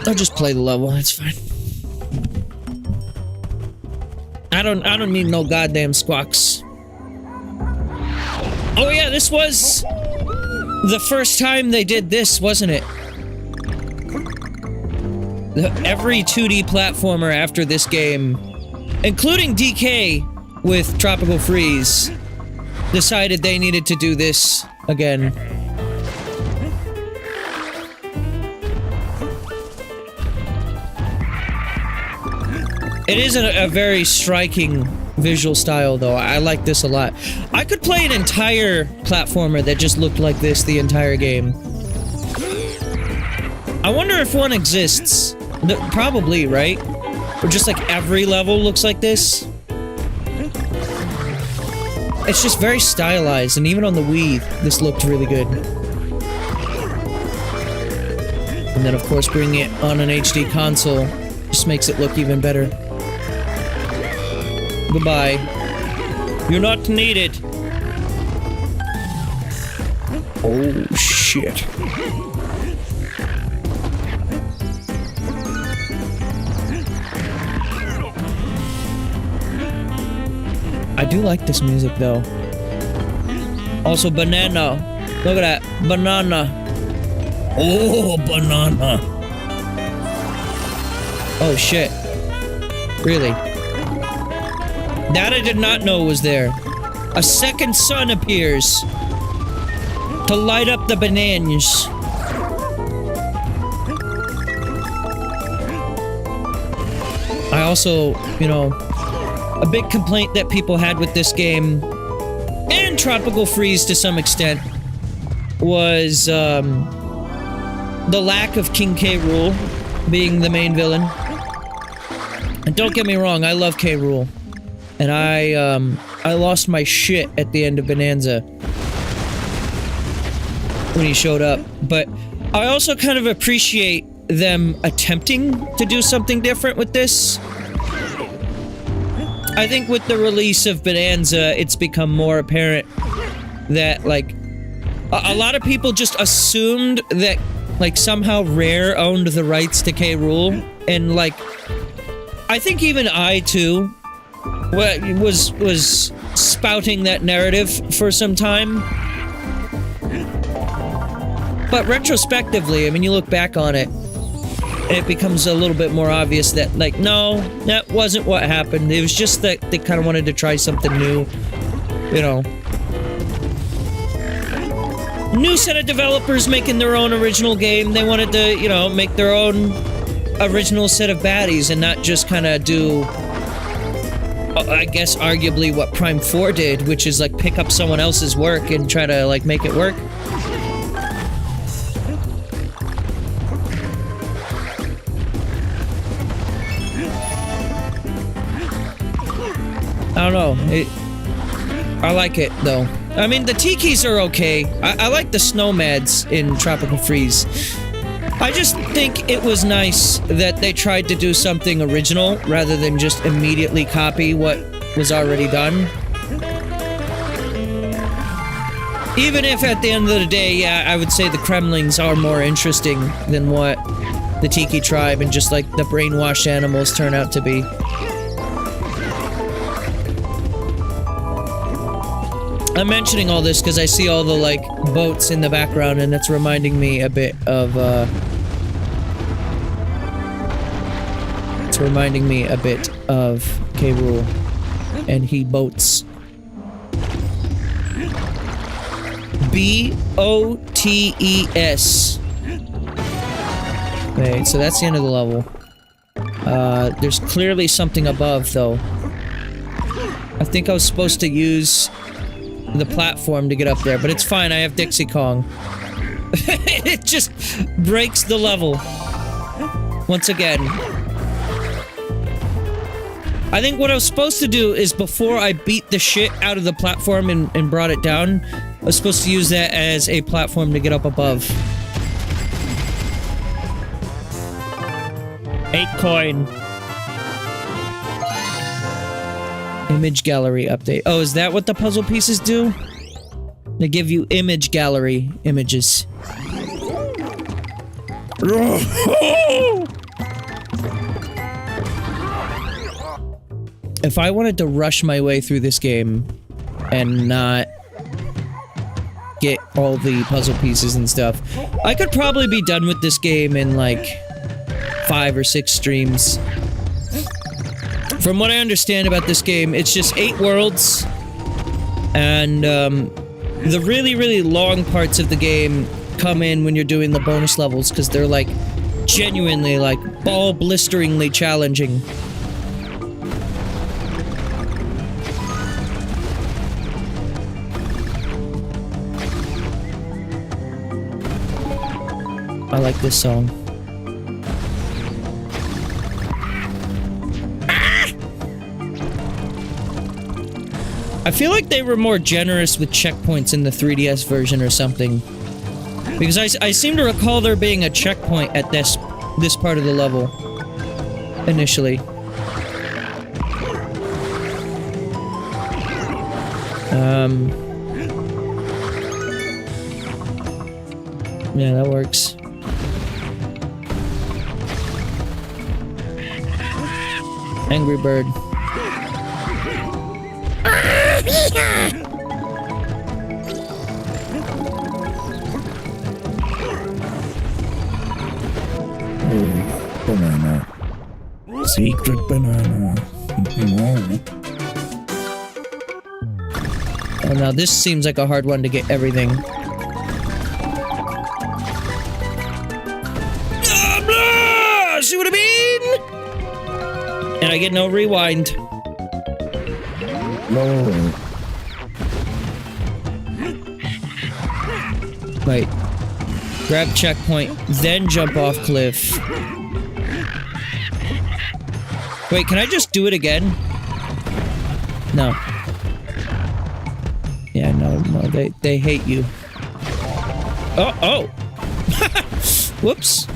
I'll just play the level, that's fine. I don't need no goddamn squawks. Oh yeah, this was the first time they did this, wasn't it? Every 2D platformer after this game, including DK with Tropical Freeze, decided they needed to do this again. It is a very striking visual style, though. I like this a lot. I could play an entire platformer that just looked like this the entire game. I wonder if one exists. Probably, right? Or just like every level looks like this. It's just very stylized, and even on the Wii, this looked really good. And then, of course, bringing it on an HD console just makes it look even better. Goodbye. You're not needed. Oh, shit. I do like this music, though. Also, banana. Look at that. Banana. Oh, banana. Oh, shit. Really? That I did not know was there. A second sun appears to light up the bananas. I also, you know, a big complaint that people had with this game, and Tropical Freeze to some extent, was the lack of King K. Rool being the main villain. And don't get me wrong, I love K. Rool. And I lost my shit at the end of Bonanza when he showed up. But I also kind of appreciate them attempting to do something different with this. I think with the release of Bonanza, it's become more apparent that, like, a lot of people just assumed that, like, somehow Rare owned the rights to K. Rool. And, like, I think even I, too, was spouting that narrative for some time. But retrospectively, I mean, you look back on it, it becomes a little bit more obvious that, like, no, that wasn't what happened. It was just that they kind of wanted to try something new, you know. New set of developers making their own original game. They wanted to, you know, make their own original set of baddies and not just kind of do, I guess, arguably what Prime 4 did, which is, like, pick up someone else's work and try to, like, make it work. I don't know. I like it, though. I mean, the tikis are okay. I like the snowmads in Tropical Freeze. I just think it was nice that they tried to do something original rather than just immediately copy what was already done. Even if at the end of the day, yeah, I would say the Kremlings are more interesting than what the Tiki tribe and just like the brainwashed animals turn out to be. I'm mentioning all this because I see all the, like, boats in the background, and it's reminding me a bit of, it's reminding me a bit of Gabriel, and he boats. B-O-T-E-S. Okay, so that's the end of the level. There's clearly something above, though. I think I was supposed to use the platform to get up there, but it's fine, I have Dixie Kong. It just breaks the level. Once again. I think what I was supposed to do is before I beat the shit out of the platform and brought it down, I was supposed to use that as a platform to get up above. 8 coin. Image gallery update. Oh, is that what the puzzle pieces do? They give you image gallery images. If I wanted to rush my way through this game and not get all the puzzle pieces and stuff, I could probably be done with this game in like 5 or 6 streams. From what I understand about this game, it's just 8 worlds, and the really, really long parts of the game come in when you're doing the bonus levels, because they're, like, genuinely, like, ball-blisteringly challenging. I like this song. I feel like they were more generous with checkpoints in the 3DS version or something. Because I seem to recall there being a checkpoint at this part of the level. Initially. Yeah, that works. Angry Bird. Banana. Secret banana. Oh, now this seems like a hard one to get everything. See what I mean? And I get no rewind. No. Wait. Grab checkpoint, then jump off cliff. Wait, can I just do it again? No. Yeah, no, they hate you. Oh! Whoops.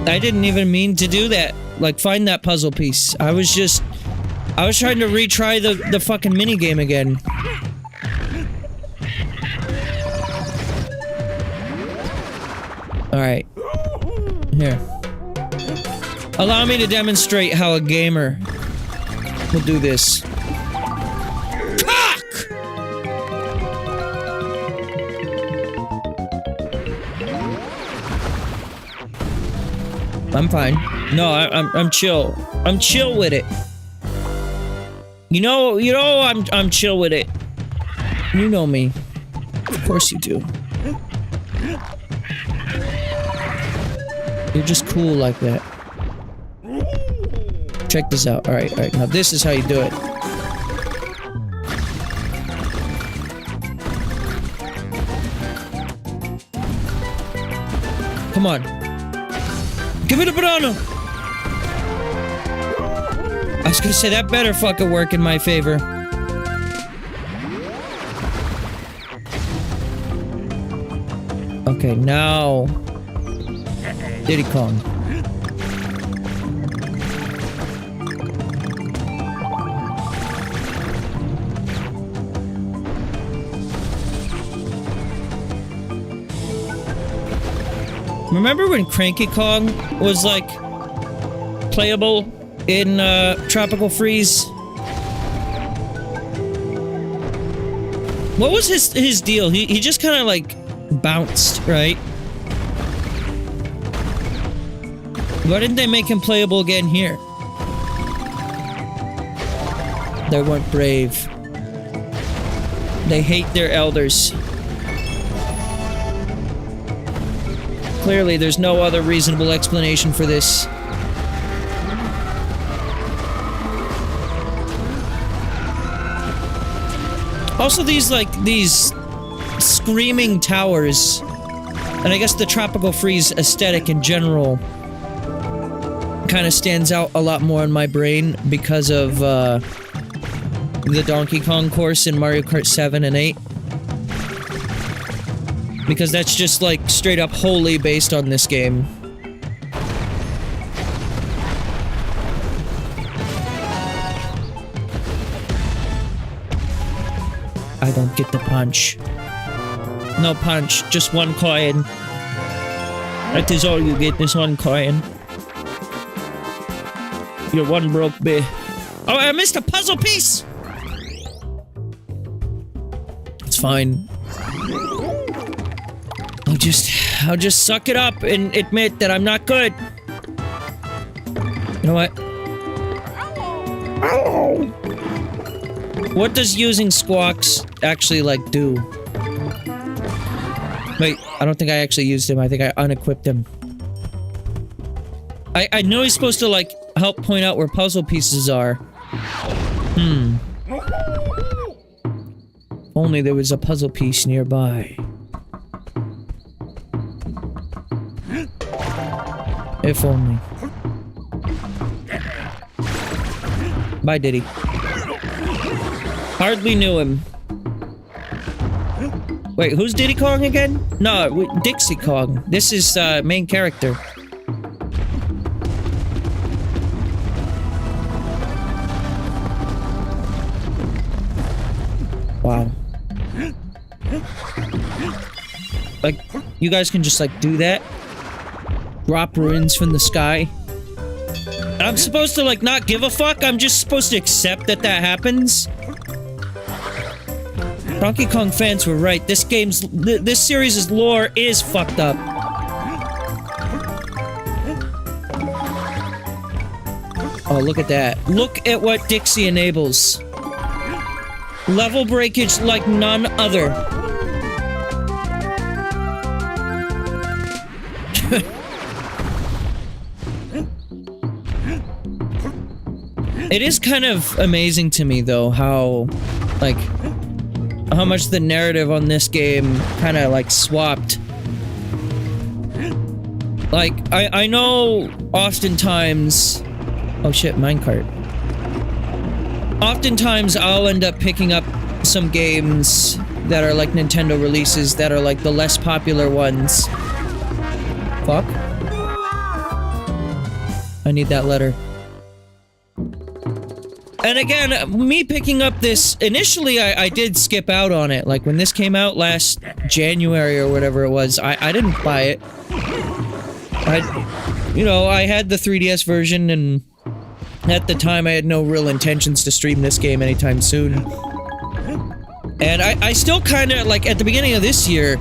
I didn't even mean to do that. Like, find that puzzle piece. I was trying to retry the fucking minigame again. Alright. Here. Allow me to demonstrate how a gamer will do this. Cock! I'm fine. No, I'm chill. I'm chill with it. You know, I'm chill with it. You know me. Of course you do. You're just cool like that. Check this out. Alright, alright. Now this is how you do it. Come on. Give it a banana! I was gonna say, that better fucking work in my favor. Okay, now... Diddy Kong. Remember when Cranky Kong was, like, playable in, Tropical Freeze? What was his deal? He just kind of, like, bounced, right? Why didn't they make him playable again here? They weren't brave. They hate their elders. Clearly, there's no other reasonable explanation for this. Also, these screaming towers, and I guess the Tropical Freeze aesthetic in general kind of stands out a lot more in my brain because of, the Donkey Kong course in Mario Kart 7 and 8. Because that's just, like, straight up wholly based on this game. I don't get the punch. No punch, just one coin. That is all you get, is one coin. You're one broke bitch. Oh, I missed a puzzle piece! It's fine. I'll just suck it up and admit that I'm not good. You know what? What does using squawks actually, like, do? Wait, I don't think I actually used him. I think I unequipped him. I know he's supposed to, like, help point out where puzzle pieces are. Only there was a puzzle piece nearby. If only. Bye, Diddy. Hardly knew him. Wait, who's Diddy Kong again? No, Dixie Kong. This is, main character. Wow. Like, you guys can just, like, do that? Drop ruins from the sky. I'm supposed to, like, not give a fuck? I'm just supposed to accept that that happens? Donkey Kong fans were right. This series' lore is fucked up. Oh, look at that. Look at what Dixie enables. Level breakage like none other. It is kind of amazing to me, though, how, like, how much the narrative on this game kind of, like, swapped. Like, I know oftentimes... Oh shit, minecart. Oftentimes I'll end up picking up some games that are like Nintendo releases that are like the less popular ones. Fuck. I need that letter. And again, me picking up this, initially I did skip out on it. Like when this came out last January or whatever it was, I didn't buy it. I had the 3DS version, and at the time I had no real intentions to stream this game anytime soon. And I still kinda, like, at the beginning of this year,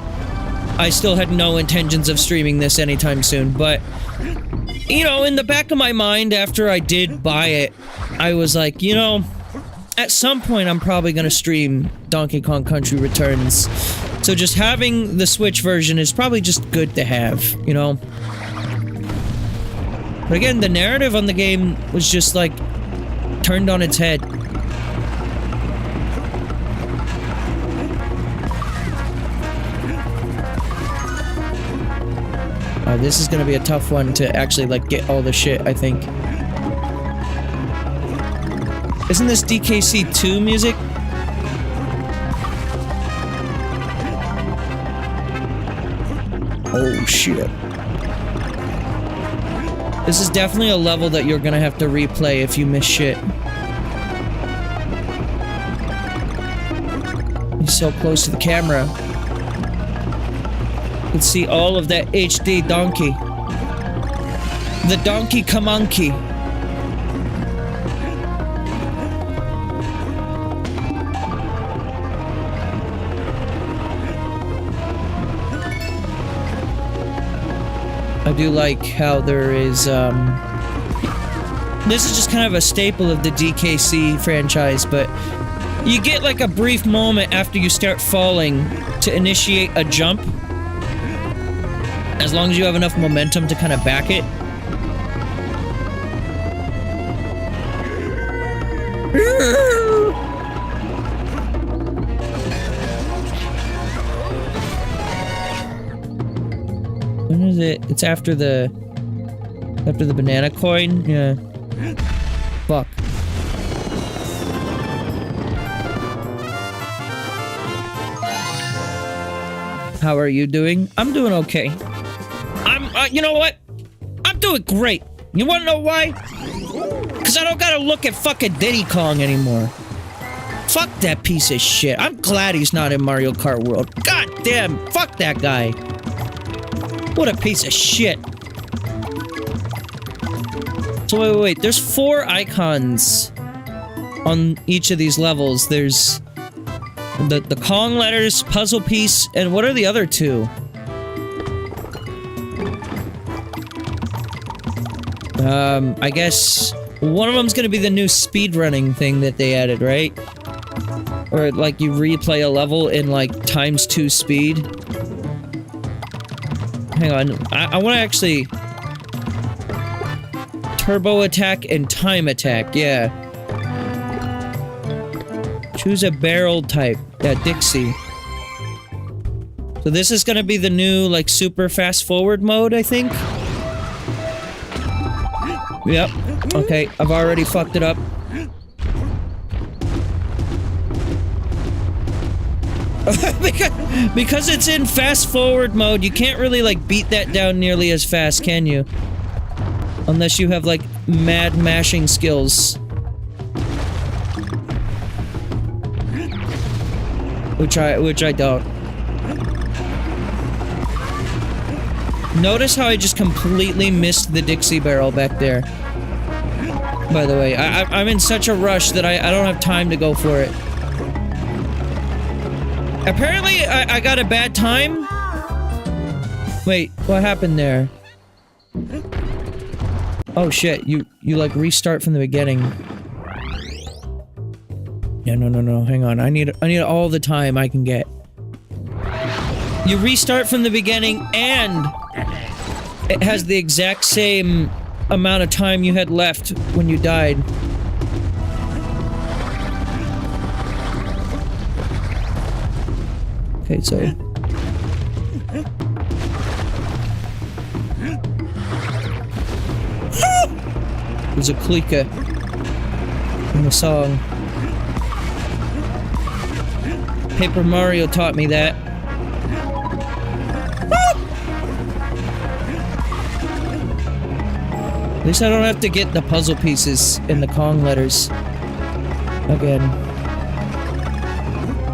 I still had no intentions of streaming this anytime soon, but you know, in the back of my mind after I did buy it, I was like, you know, at some point I'm probably gonna stream Donkey Kong Country Returns. So just having the Switch version is probably just good to have, you know? But again, the narrative on the game was just like turned on its head. Oh, this is gonna be a tough one to actually like get all the shit, I think. Isn't this DKC2 music? Oh shit. This is definitely a level that you're gonna have to replay if you miss shit. He's so close to the camera. You can see all of that HD donkey. The Donkey Kamonkey. I do like how there is, this is just kind of a staple of the DKC franchise, but you get like a brief moment after you start falling to initiate a jump. As long as you have enough momentum to kind of back it. When is it? It's after the banana coin? Yeah. Fuck. How are you doing? I'm doing okay. You know what? I'm doing great. You wanna know why? Cause I don't gotta look at fucking Diddy Kong anymore. Fuck that piece of shit. I'm glad he's not in Mario Kart World. God damn, fuck that guy. What a piece of shit. So wait, there's 4 icons on each of these levels. There's the Kong letters, puzzle piece, and what are the other 2? I guess one of them's gonna be the new speedrunning thing that they added, right? Or like you replay a level in like ×2 speed. Hang on, I want to actually... Turbo attack and time attack, yeah. Choose a barrel type. Yeah, Dixie. So this is gonna be the new, like, super fast forward mode, I think? Yep. Okay, I've already fucked it up. because it's in fast forward mode, you can't really like beat that down nearly as fast, can you? Unless you have like mad mashing skills. Which I don't. Notice how I just completely missed the Dixie barrel back there. By the way, I'm in such a rush that I don't have time to go for it. Apparently, I got a bad time? Wait, what happened there? Oh shit, you like restart from the beginning. Yeah, no, hang on. I need all the time I can get. You restart from the beginning and it has the exact same amount of time you had left when you died. Okay, so... There's a clicker in the song. Paper Mario taught me that. At least I don't have to get the puzzle pieces in the Kong letters again.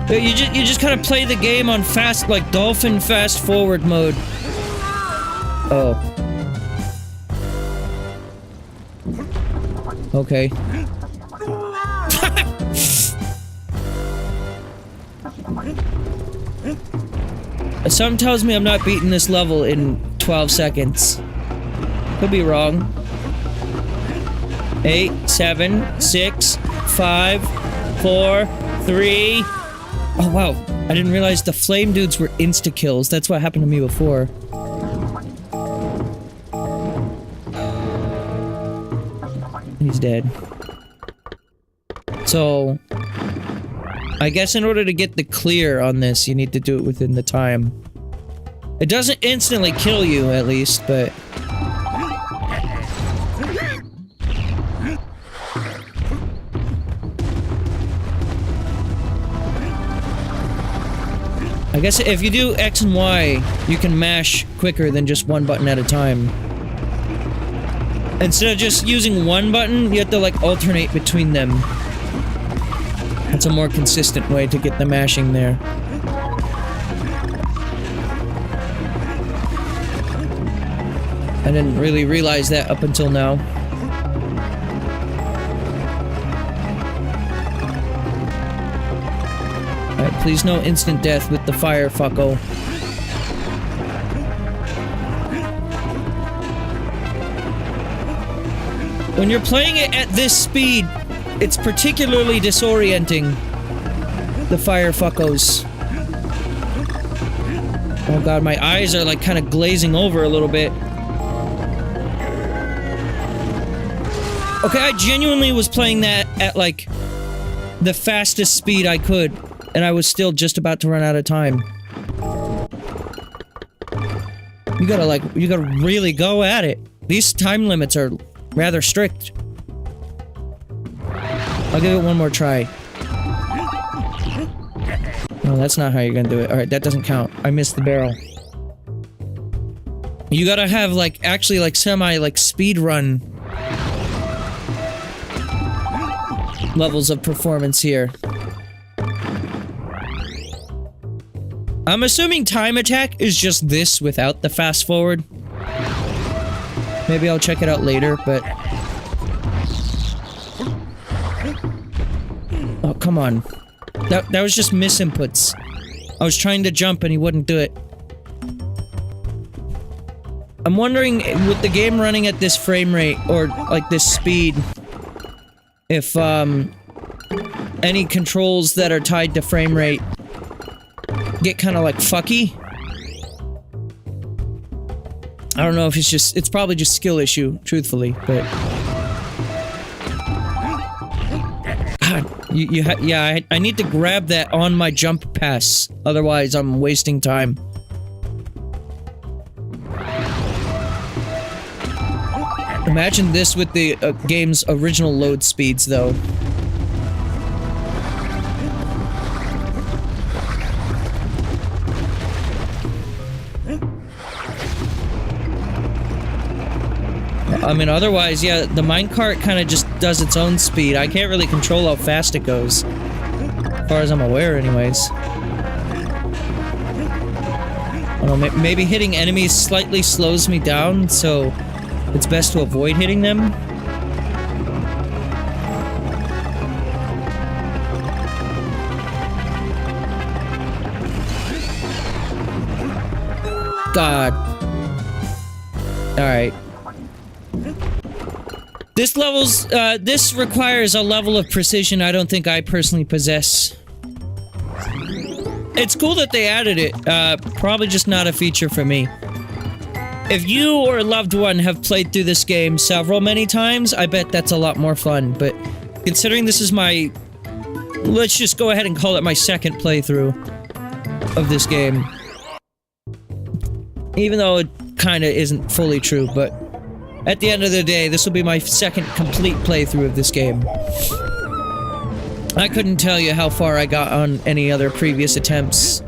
But you just kind of play the game on fast, like dolphin fast forward mode. Oh. Okay. Something tells me I'm not beating this level in 12 seconds. Could be wrong. 8, 7, 6, 5, 4, 3. Oh, wow. I didn't realize the flame dudes were insta-kills. That's what happened to me before. He's dead. So, I guess in order to get the clear on this, you need to do it within the time. It doesn't instantly kill you, at least, but... I guess if you do X and Y, you can mash quicker than just one button at a time. Instead of just using one button, you have to, like, alternate between them. That's a more consistent way to get the mashing there. I didn't really realize that up until now. Alright, please no instant death with the fire fucko. When you're playing it at this speed, it's particularly disorienting. The fire fuckos. Oh god, my eyes are like kind of glazing over a little bit. Okay, I genuinely was playing that at like the fastest speed I could, and I was still just about to run out of time. You gotta really go at it. These time limits are rather strict. I'll give it one more try. No, that's not how you're gonna do it. Alright, that doesn't count. I missed the barrel. You gotta have, like, actually, like, like, speed run levels of performance here. I'm assuming time attack is just this without the fast forward. Maybe I'll check it out later, but... Oh, come on. That was just misinputs. I was trying to jump and he wouldn't do it. I'm wondering, with the game running at this frame rate, or, like, this speed, if, any controls that are tied to frame rate get kind of, like, fucky. I don't know if it's probably just skill issue, truthfully, but... God, yeah, I need to grab that on my jump pass, otherwise I'm wasting time. Imagine this with the game's original load speeds, though. I mean, otherwise, yeah, the minecart kind of just does its own speed. I can't really control how fast it goes. As far as I'm aware, anyways. I don't know, maybe hitting enemies slightly slows me down, so it's best to avoid hitting them. God. Alright. This requires a level of precision I don't think I personally possess. It's cool that they added it, probably just not a feature for me. If you or a loved one have played through this game many times, I bet that's a lot more fun, but considering this is my... Let's just go ahead and call it my second playthrough of this game. Even though it kinda isn't fully true, but... At the end of the day, this will be my second complete playthrough of this game. I couldn't tell you how far I got on any other previous attempts.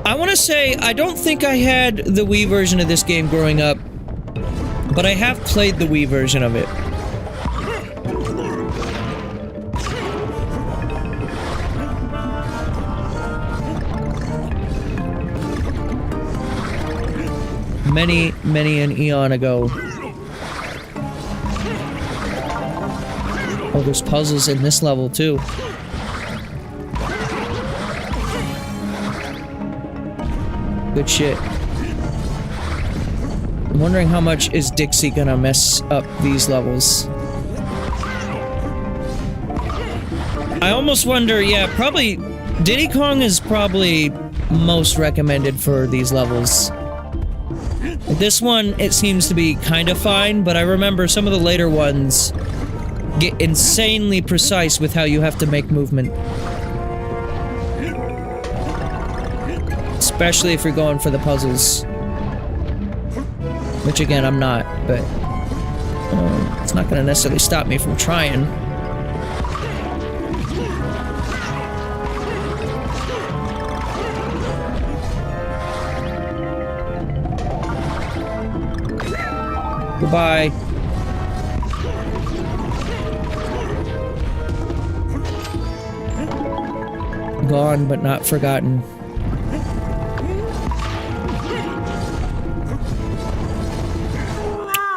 I want to say, I don't think I had the Wii version of this game growing up, but I have played the Wii version of it. Many an eon ago. Oh, there's puzzles in this level, too. Good shit. I'm wondering how much is Dixie gonna mess up these levels. I almost wonder, yeah, probably Diddy Kong is probably most recommended for these levels. This one, it seems to be kind of fine, but I remember some of the later ones get insanely precise with how you have to make movement. Especially if you're going for the puzzles. Which again, I'm not, but it's not gonna necessarily stop me from trying. Goodbye. Gone, but not forgotten.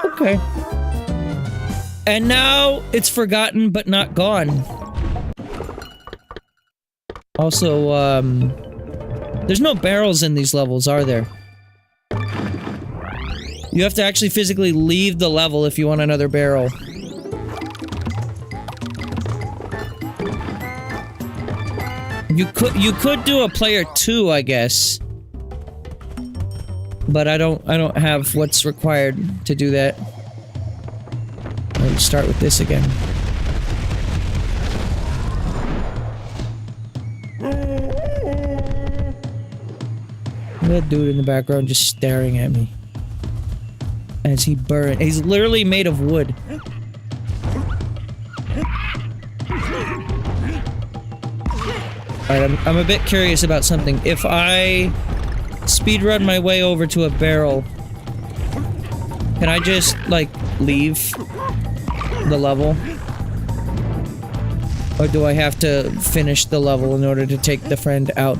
Okay. And now it's forgotten, but not gone. Also, there's no barrels in these levels, are there? You have to actually physically leave the level if you want another barrel. You could do a player 2, I guess. But I don't have what's required to do that. Let's start with this again. That dude in the background just staring at me. As he burns. He's literally made of wood. Alright, I'm a bit curious about something. If I speedrun my way over to a barrel, can I just, like, leave the level? Or do I have to finish the level in order to take the friend out?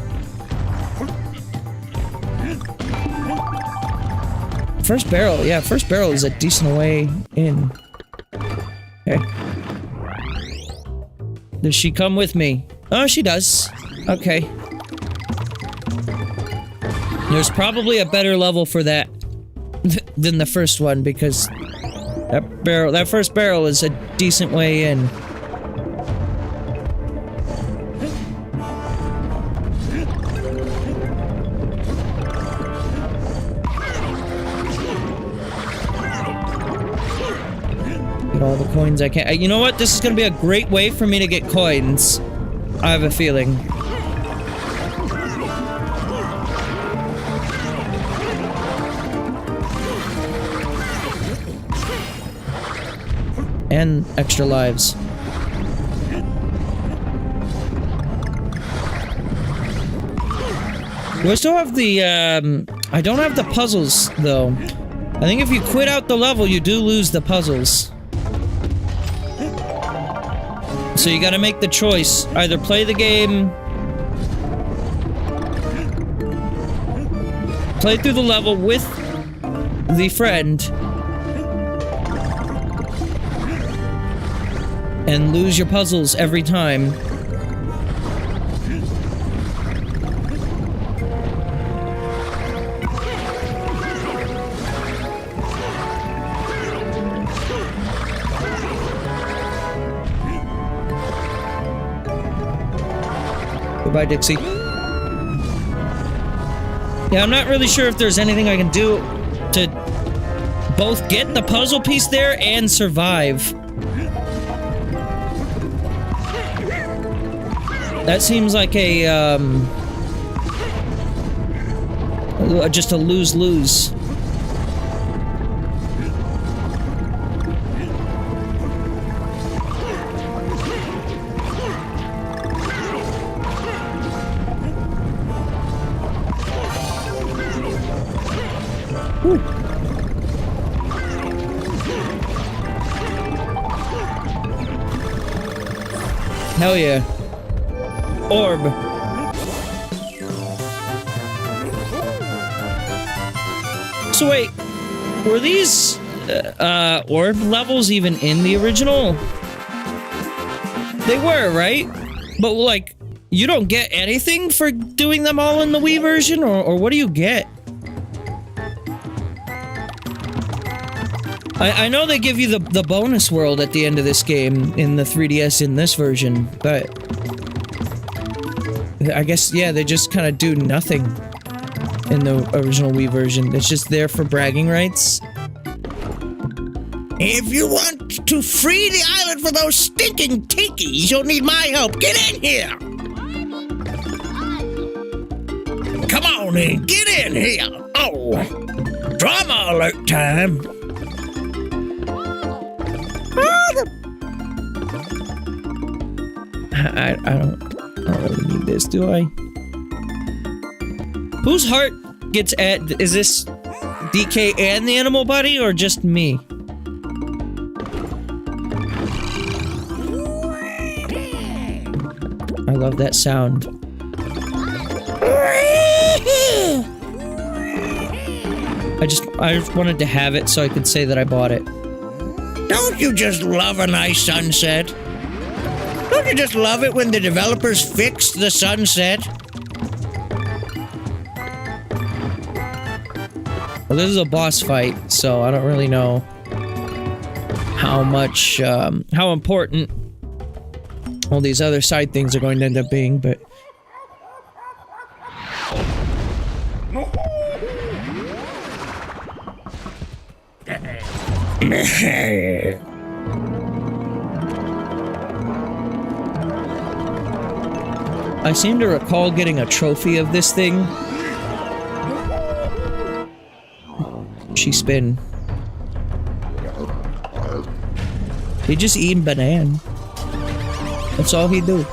First barrel, yeah, first barrel is a decent way in. Okay. Does she come with me? Oh, she does. Okay. There's probably a better level for that than the first one, because that first barrel is a decent way in. All the coins I can. You know what? This is gonna be a great way for me to get coins. I have a feeling. And extra lives. Do I still have the, I don't have the puzzles, though. I think if you quit out the level, you do lose the puzzles. So you gotta make the choice. Either play the game... play through the level with the friend... and lose your puzzles every time. Goodbye, Dixie. Yeah, I'm not really sure if there's anything I can do to both get the puzzle piece there and survive. That seems like a, just a lose-lose. Hell yeah. Orb. So wait, were these orb levels even in the original? They were, right? But like, you don't get anything for doing them all in the Wii version, or what do you get? I know they give you the bonus world at the end of this game in the 3DS in this version, but I guess, yeah, they just kind of do nothing in the original Wii version. It's just there for bragging rights. If you want to free the island from those stinking tikis, you'll need my help. Get in here! Come on in, get in here! Oh, drama alert time! I don't really need this, do I? Whose heart gets at... Is this DK and the animal buddy, or just me? I love that sound. I just wanted to have it so I could say that I bought it. Don't you just love a nice sunset? Don't you just love it when the developers fix the sunset? Well, this is a boss fight, so I don't really know how much, how important all these other side things are going to end up being, but... I seem to recall getting a trophy of this thing. She spin. He just eating banana. That's all he do.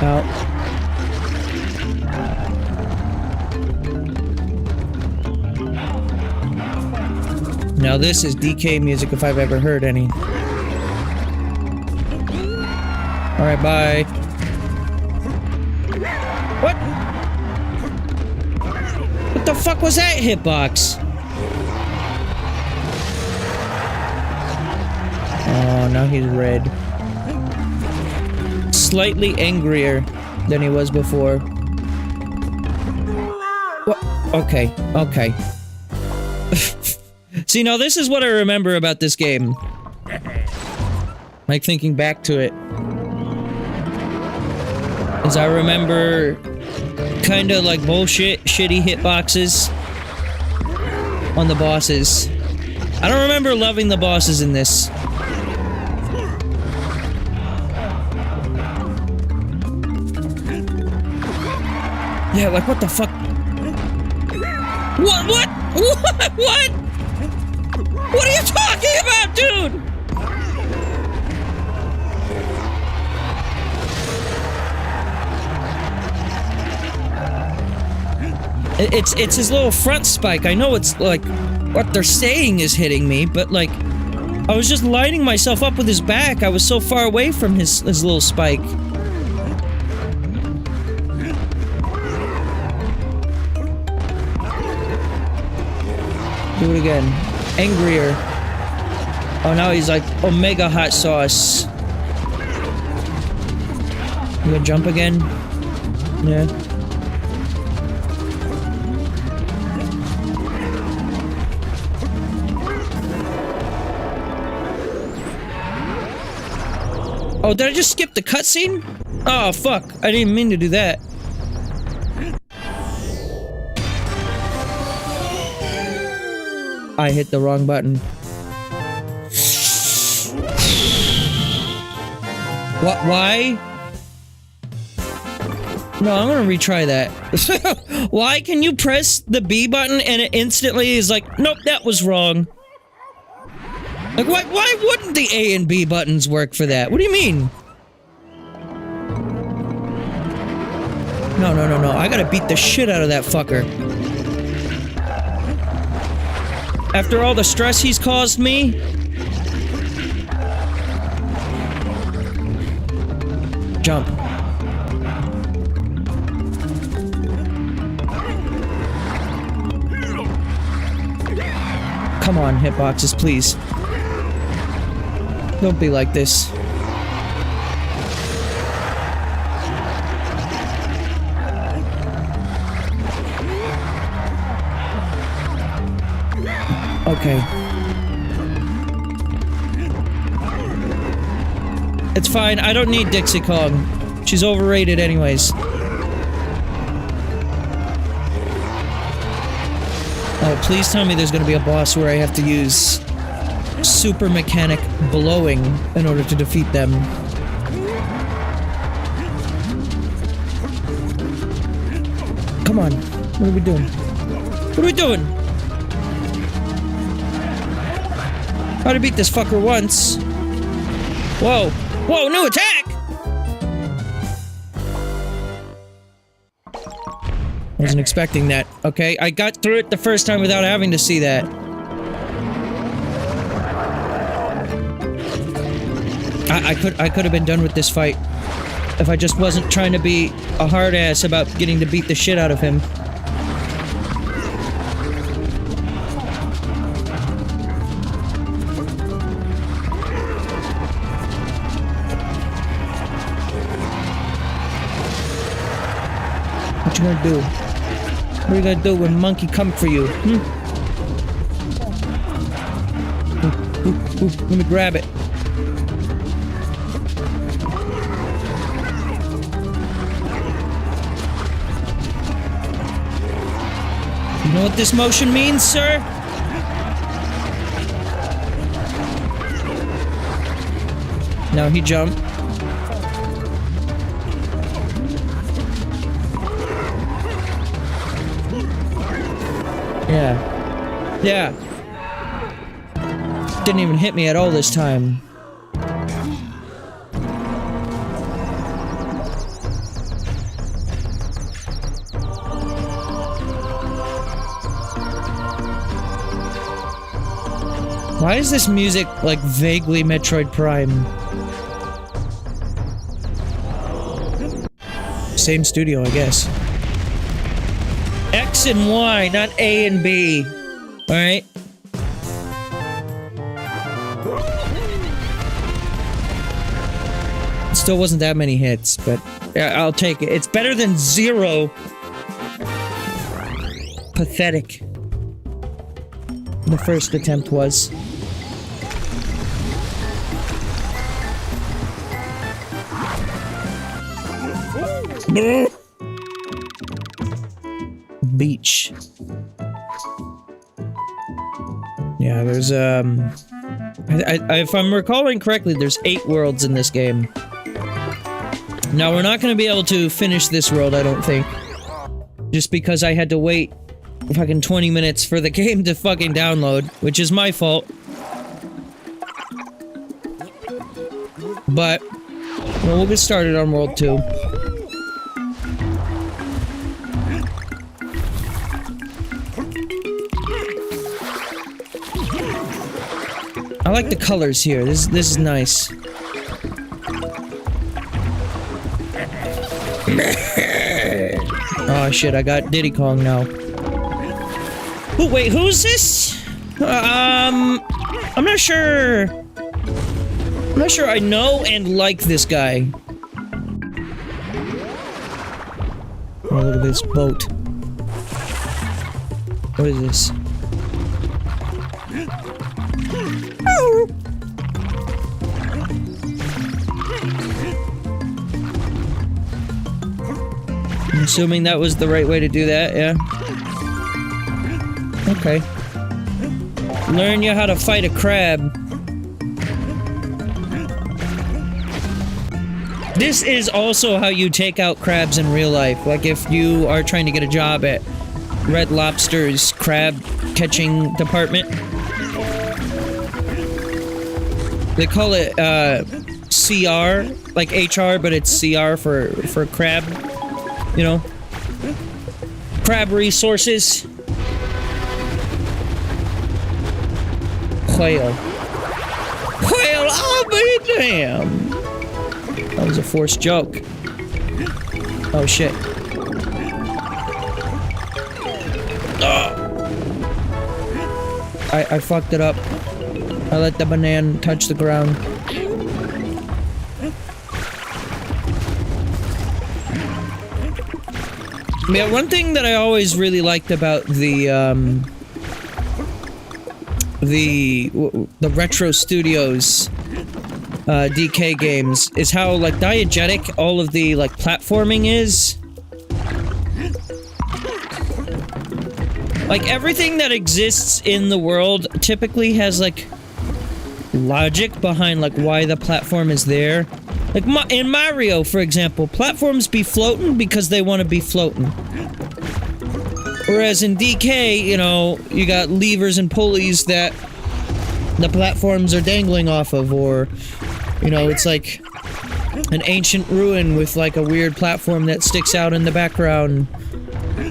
Out. Now this is DK music if I've ever heard any. Alright, bye. What? What the fuck was that hitbox? Oh, now he's red. Slightly angrier than he was before. What? Okay, okay. See, now this is what I remember about this game. Like, thinking back to it. Is I remember kinda like bullshit, shitty hitboxes on the bosses. I don't remember loving the bosses in this. Yeah, like, what the fuck? What? What? What? What? What are you talking about, dude? It's his little front spike. I know it's, like, what they're saying is hitting me, but, like, I was just lining myself up with his back. I was so far away from his little spike. Do it again. Angrier. Oh, now he's like Omega Hot Sauce. You gonna jump again? Yeah. Oh, did I just skip the cutscene? Oh, fuck. I didn't mean to do that. I hit the wrong button. What? Why? No, I'm gonna retry that. Why can you press the B button and it instantly is like, nope, that was wrong? Like, why wouldn't the A and B buttons work for that? What do you mean? No, no, no, no. I gotta beat the shit out of that fucker. After all the stress he's caused me? Jump. Come on, hitboxes, please. Don't be like this. Okay. It's fine, I don't need Dixie Kong. She's overrated anyways. Oh, please tell me there's gonna be a boss where I have to use super mechanic blowing in order to defeat them. Come on. What are we doing? What are we doing? How to beat this fucker once. Whoa. Whoa, new attack! Wasn't expecting that. Okay, I got through it the first time without having to see that. I could have been done with this fight if I just wasn't trying to be a hard ass about getting to beat the shit out of him. What you gonna do? What are you gonna do when monkey come for you? Let me grab it. You know what this motion means, sir? Now he jumped. Yeah. Yeah. Didn't even hit me at all this time. Why is this music, like, vaguely Metroid Prime? Same studio, I guess. X and Y, not A and B. Alright? Still wasn't that many hits, but yeah, I'll take it. It's better than 0. Pathetic. The first attempt was. Beach. Yeah, there's if I'm recalling correctly, there's 8 worlds in this game. Now we're not gonna be able to finish this world, I don't think. Just because I had to wait fucking 20 minutes for the game to fucking download, which is my fault. But well, we'll get started on World 2. I like the colors here. This is nice. Oh shit, I got Diddy Kong now. Oh wait, who's this? I'm not sure. I'm not sure I know and like this guy. Oh, look at this boat. What is this? I'm assuming that was the right way to do that, yeah? Okay. Learn you how to fight a crab. This is also how you take out crabs in real life. Like if you are trying to get a job at Red Lobster's crab catching department. They call it, CR, like HR, but it's CR for crab. You know? Crab resources. Whale. Whale, I'll be damned! That was a forced joke. Oh shit. I fucked it up. I let the banana touch the ground. Yeah, one thing that I always really liked about the Retro Studios DK games is how, like, diegetic all of the, like, platforming is. Like, everything that exists in the world typically has, like, logic behind, like, why the platform is there. Like, in Mario, for example, platforms be floating because they want to be floating. Whereas in DK, you know, you got levers and pulleys that the platforms are dangling off of, or, you know, it's like an ancient ruin with, like, a weird platform that sticks out in the background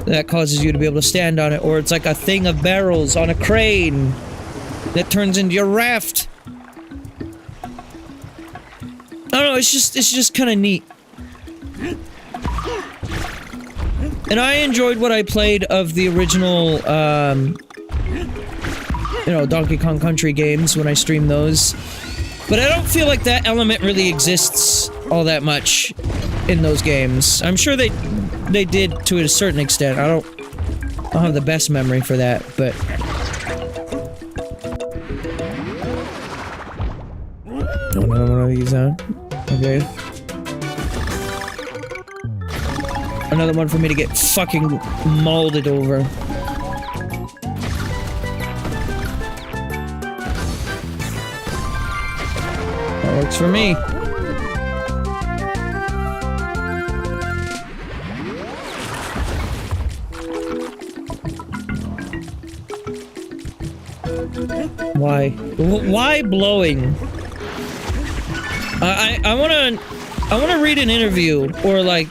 that causes you to be able to stand on it, or it's like a thing of barrels on a crane that turns into your raft. I don't know, it's just kind of neat. And I enjoyed what I played of the original, you know, Donkey Kong Country games when I streamed those. But I don't feel like that element really exists all that much in those games. I'm sure they did to a certain extent. I don't have the best memory for that, but... Another one of these, huh? Okay. Another one for me to get fucking molded over. That works for me. Why? Why blowing? I wanna read an interview or like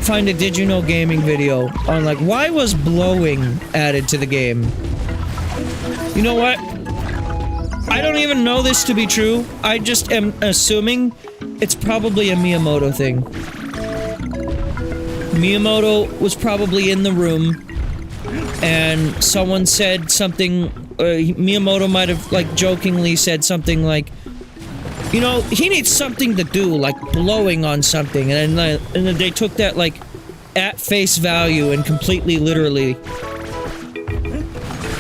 find a Did You Know Gaming video on like why was blowing added to the game. You know what? I don't even know this to be true. I just am assuming it's probably a Miyamoto thing. Miyamoto was probably in the room and someone said something, Miyamoto might have like jokingly said something like, you know, he needs something to do, like blowing on something, and then they took that like at face value and completely literally.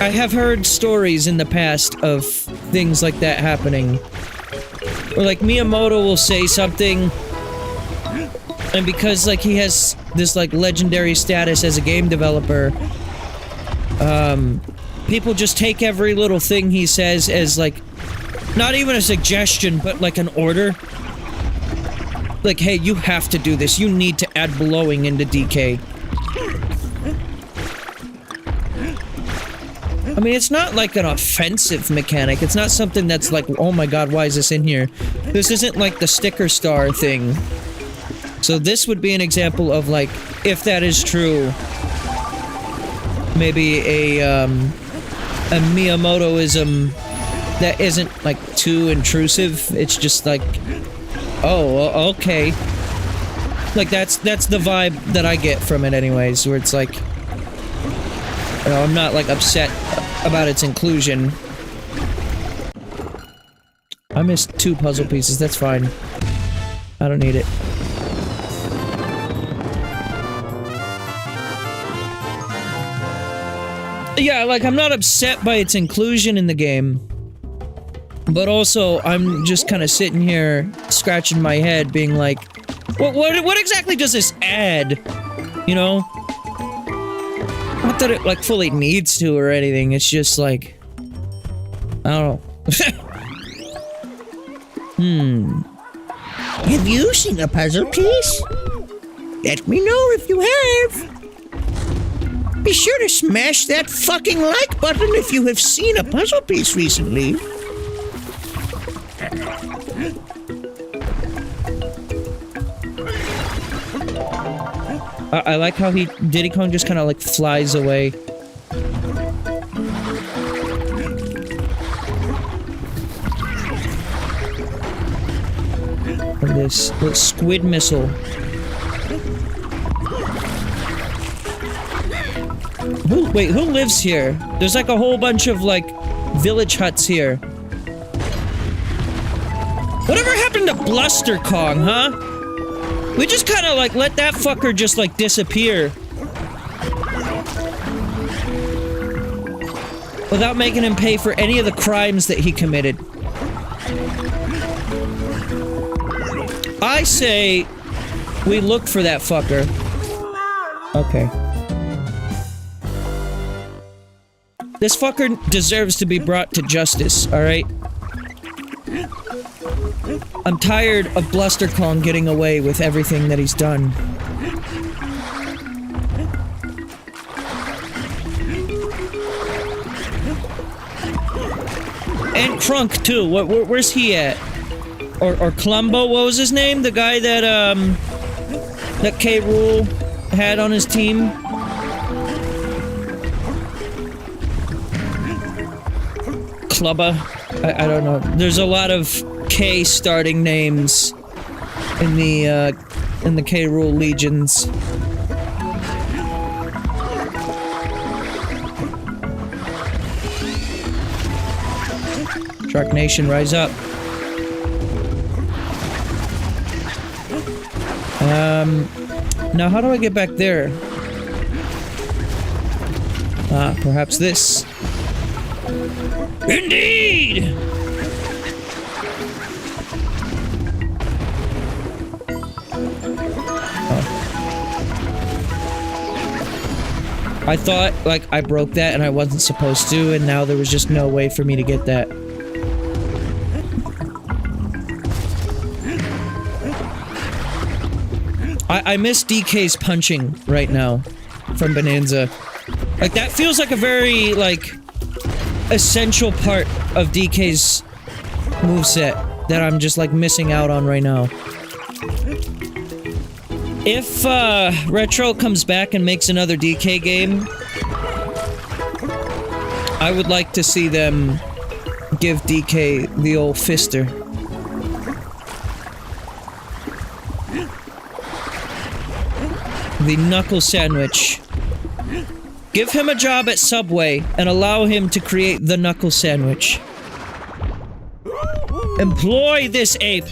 I have heard stories in the past of things like that happening. Or like Miyamoto will say something, and because like he has this like legendary status as a game developer, people just take every little thing he says as like not even a suggestion, but like an order. Like, hey, you have to do this. You need to add blowing into DK. I mean, it's not like an offensive mechanic. It's not something that's like, oh my god, why is this in here? This isn't like the sticker star thing. So this would be an example of like, if that is true, maybe a Miyamotoism that isn't like too intrusive. It's just like, oh, okay. Like that's the vibe that I get from it anyways, where it's like, you know, I'm not like upset about its inclusion. I missed 2 puzzle pieces, that's fine. I don't need it. Yeah, like I'm not upset by its inclusion in the game. But also, I'm just kind of sitting here, scratching my head, being like, what exactly does this add? You know? Not that it, like, fully needs to or anything, it's just like... I don't know. Have you seen a puzzle piece? Let me know if you have. Be sure to smash that fucking like button if you have seen a puzzle piece recently. I like how Diddy Kong just kind of like flies away. And this little squid missile. Who lives here? There's like a whole bunch of like village huts here. Whatever happened to Bluster Kong, huh? We just kind of like let that fucker just like disappear. Without making him pay for any of the crimes that he committed. I say we look for that fucker. Okay. This fucker deserves to be brought to justice, alright? I'm tired of Bluster Kong getting away with everything that he's done. And Crunk, too. Where's he at? Or Clumbo, what was his name? The guy that, that K. Rool had on his team? Clubba? I don't know. There's a lot of K starting names in the K. Rool legions. Shark Nation, rise up. Now how do I get back there? Ah, perhaps this. Indeed! Oh. I thought, like, I broke that and I wasn't supposed to, and now there was just no way for me to get that. I miss DK's punching right now from Bonanza. Like, that feels like a very, like, essential part of DK's moveset that I'm just, like, missing out on right now. If, Retro comes back and makes another DK game, I would like to see them give DK the old fister. The knuckle sandwich. Give him a job at Subway and allow him to create the knuckle sandwich. Employ this ape.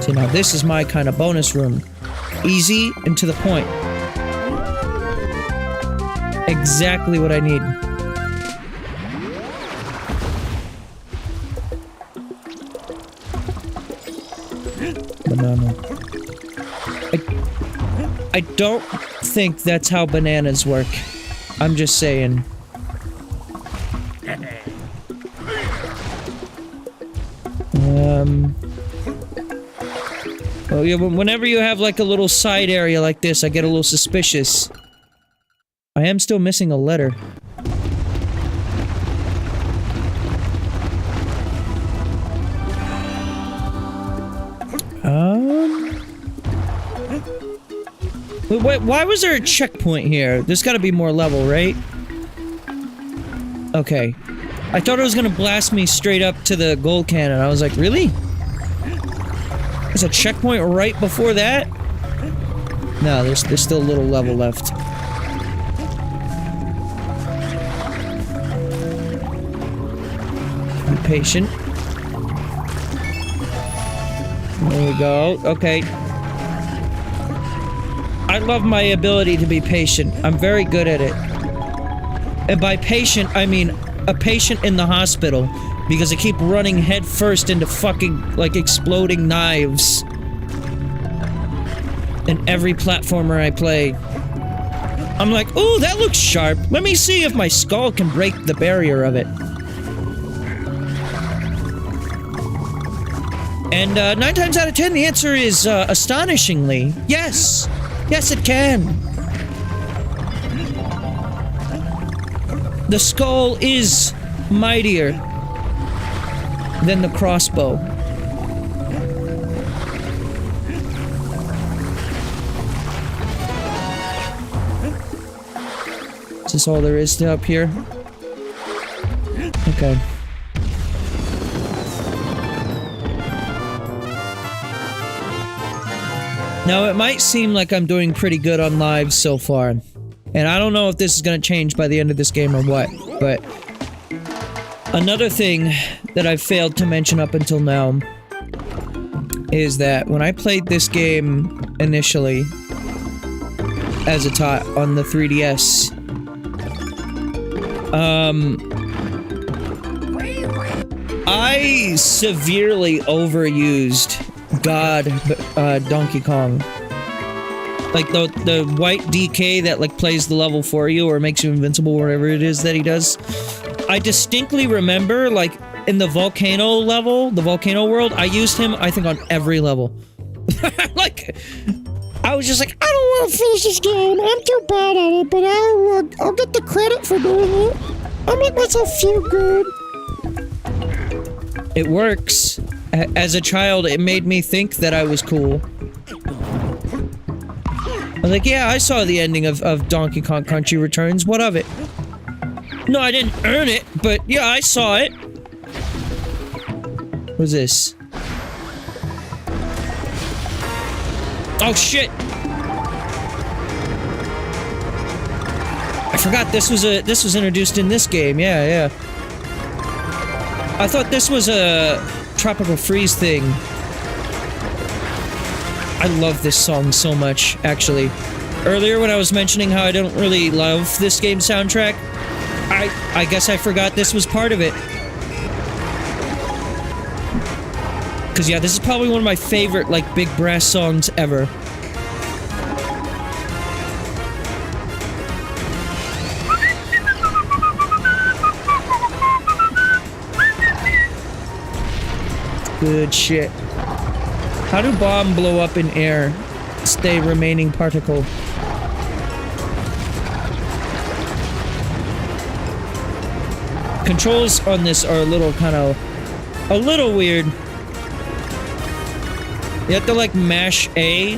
So now this is my kind of bonus room. Easy and to the point. Exactly what I need. Banana. I don't think that's how bananas work. I'm just saying. Well, yeah, whenever you have like a little side area like this, I get a little suspicious. I am still missing a letter. Wait, why was there a checkpoint here? There's gotta be more level, right? Okay. I thought it was gonna blast me straight up to the gold cannon. I was like, really? There's a checkpoint right before that? No, there's still a little level left. Be patient. There we go. Okay. I love my ability to be patient. I'm very good at it. And by patient, I mean a patient in the hospital. Because I keep running head first into fucking, like, exploding knives. In every platformer I play. I'm like, ooh, that looks sharp. Let me see if my skull can break the barrier of it. And 9 times out of 10, the answer is, astonishingly, yes. Yes, it can. The skull is mightier than the crossbow. Is this all there is to up here? Okay. Now, it might seem like I'm doing pretty good on lives so far, and I don't know if this is going to change by the end of this game or what, but another thing that I've failed to mention up until now is that when I played this game initially as a tot on the 3DS, I severely overused Donkey Kong. Like the white DK that like plays the level for you or makes you invincible, whatever it is that he does. I distinctly remember, like, in the volcano level, the volcano world, I used him, I think, on every level. Like, I was just like, I don't want to finish this game, I'm too bad at it, but I'll get the credit for doing it. I'll make myself feel good. It works. As a child, it made me think that I was cool. I was like, yeah, I saw the ending of Donkey Kong Country Returns, what of it? No, I didn't earn it, but yeah, I saw it. What's this? Oh shit! I forgot this was introduced in this game. Yeah. I thought this was a Tropical Freeze thing. I love this song so much, actually. Earlier when I was mentioning how I don't really love this game's soundtrack, I guess I forgot this was part of it. Cause yeah, this is probably one of my favorite, like, big brass songs ever. Good shit. How do bomb blow up in air? Stay remaining particle. Controls on this are a little weird. You have to like mash A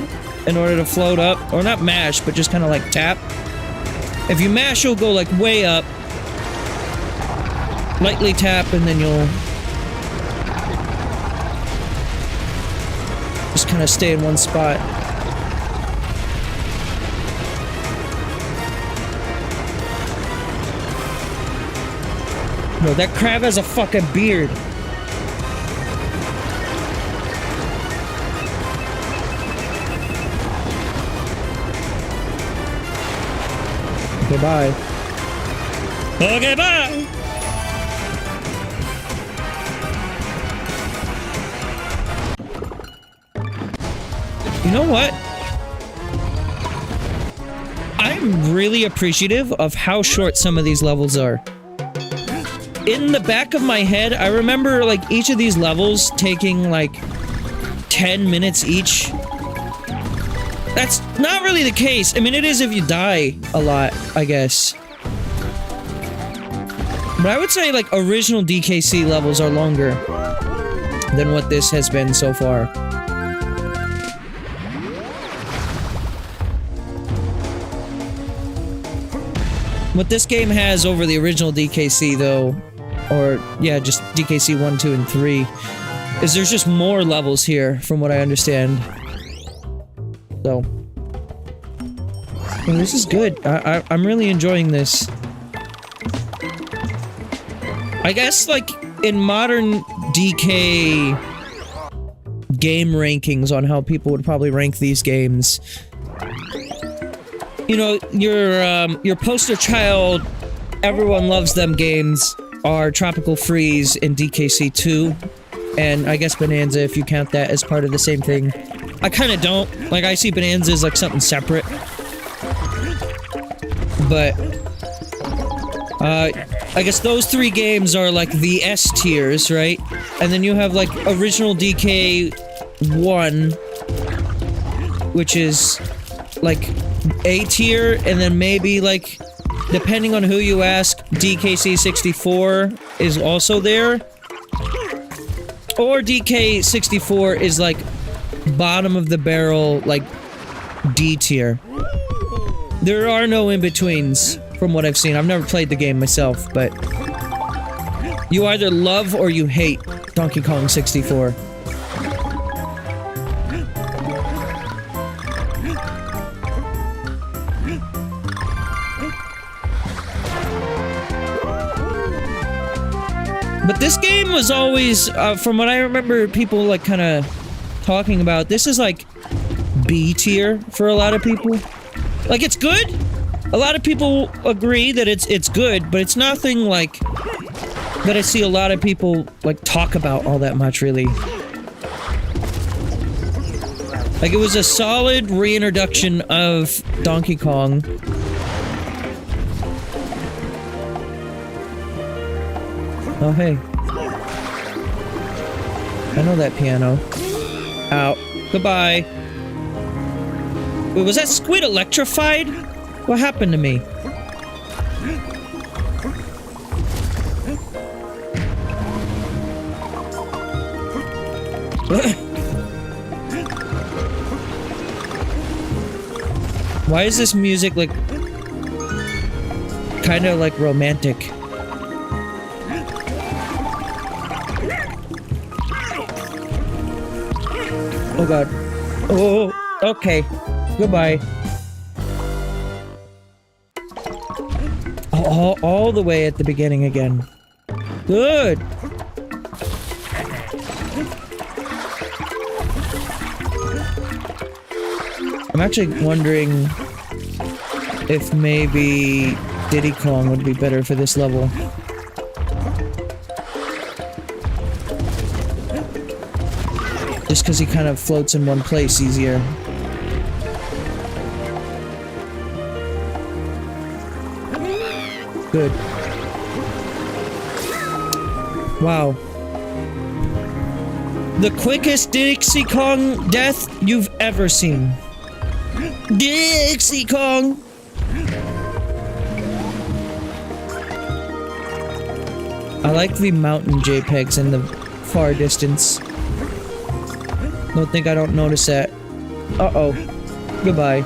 in order to float up, or not mash, but just kind of like tap. If you mash, you'll go like way up. Lightly tap, and then you'll just kind of stay in one spot. No, that crab has a fucking beard. Okay, bye. Okay, bye! You know what? I'm really appreciative of how short some of these levels are. In the back of my head, I remember, like, each of these levels taking, like, 10 minutes each. That's not really the case. I mean, it is if you die a lot, I guess. But I would say, like, original DKC levels are longer than what this has been so far. What this game has over the original DKC, though, or, yeah, just DKC 1, 2, and 3, is there's just more levels here, from what I understand. So, well, this is good. I'm really enjoying this. I guess, like, in modern DK game rankings on how people would probably rank these games, you know, your poster child, everyone loves them games are Tropical Freeze and DKC 2, and I guess Bonanza, if you count that as part of the same thing. I kind of don't. Like, I see Bonanza as, like, something separate. But, I guess those three games are, like, the S tiers, right? And then you have, like, original DK 1, which is, like, A tier, and then maybe, like, depending on who you ask, DKC 64 is also there. Or DK 64 is, like, bottom of the barrel, like, D tier. There are no in-betweens, from what I've seen. I've never played the game myself, but you either love or you hate Donkey Kong 64. But this game was always, from what I remember people like kind of talking about, this is like B tier for a lot of people. Like, it's good. A lot of people agree that it's good, but it's nothing like that I see a lot of people like talk about all that much, really. Like, it was a solid reintroduction of Donkey Kong. Oh, hey. I know that piano. Ow. Goodbye. Wait, was that squid electrified? What happened to me? Why is this music like kind of like romantic? Oh god. Oh, okay. Goodbye. All the way at the beginning again. Good. I'm actually wondering if maybe Diddy Kong would be better for this level. Just because he kind of floats in one place easier. Good. Wow. The quickest Dixie Kong death you've ever seen. Dixie Kong! I like the mountain JPEGs in the far distance. Don't think I don't notice that. Uh-oh. Goodbye.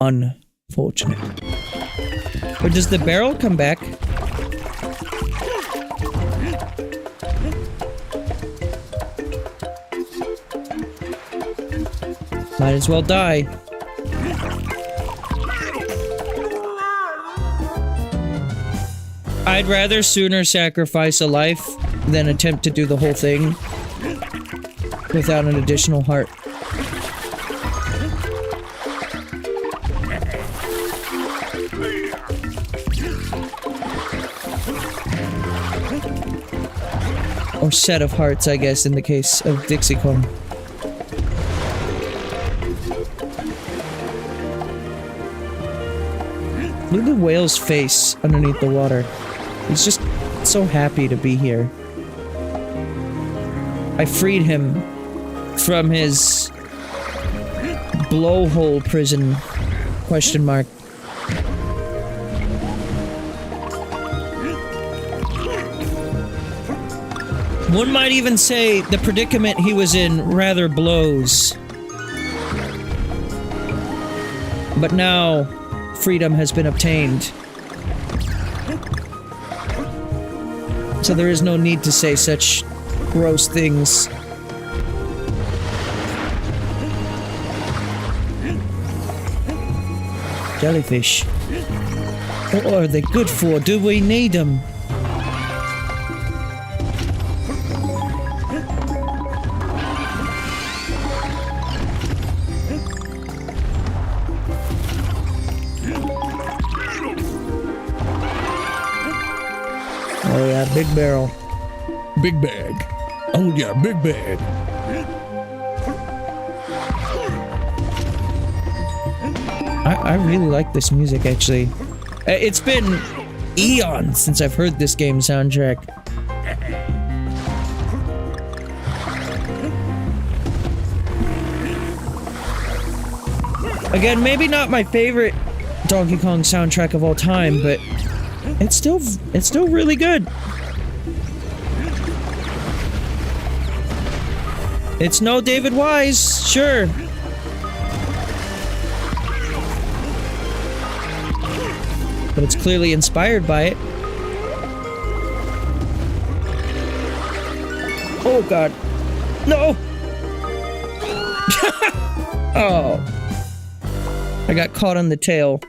Unfortunate. But does the barrel come back? Might as well die. I'd rather sooner sacrifice a life than attempt to do the whole thing without an additional heart. Or set of hearts, I guess, in the case of Dixie Kong. Look at the whale's face underneath the water. He's just so happy to be here. I freed him from his blowhole prison, question mark. One might even say the predicament he was in rather blows. But now, freedom has been obtained. So there is no need to say such gross things. Jellyfish. What are they good for? Do we need them? Oh yeah, big barrel. Big bag. Oh yeah, big bag. I really like this music, actually. It's been eons since I've heard this game soundtrack. Again, maybe not my favorite Donkey Kong soundtrack of all time, but it's still really good. It's no David Wise, sure. but it's clearly inspired by it. Oh god. No! Oh. I got caught on the tail.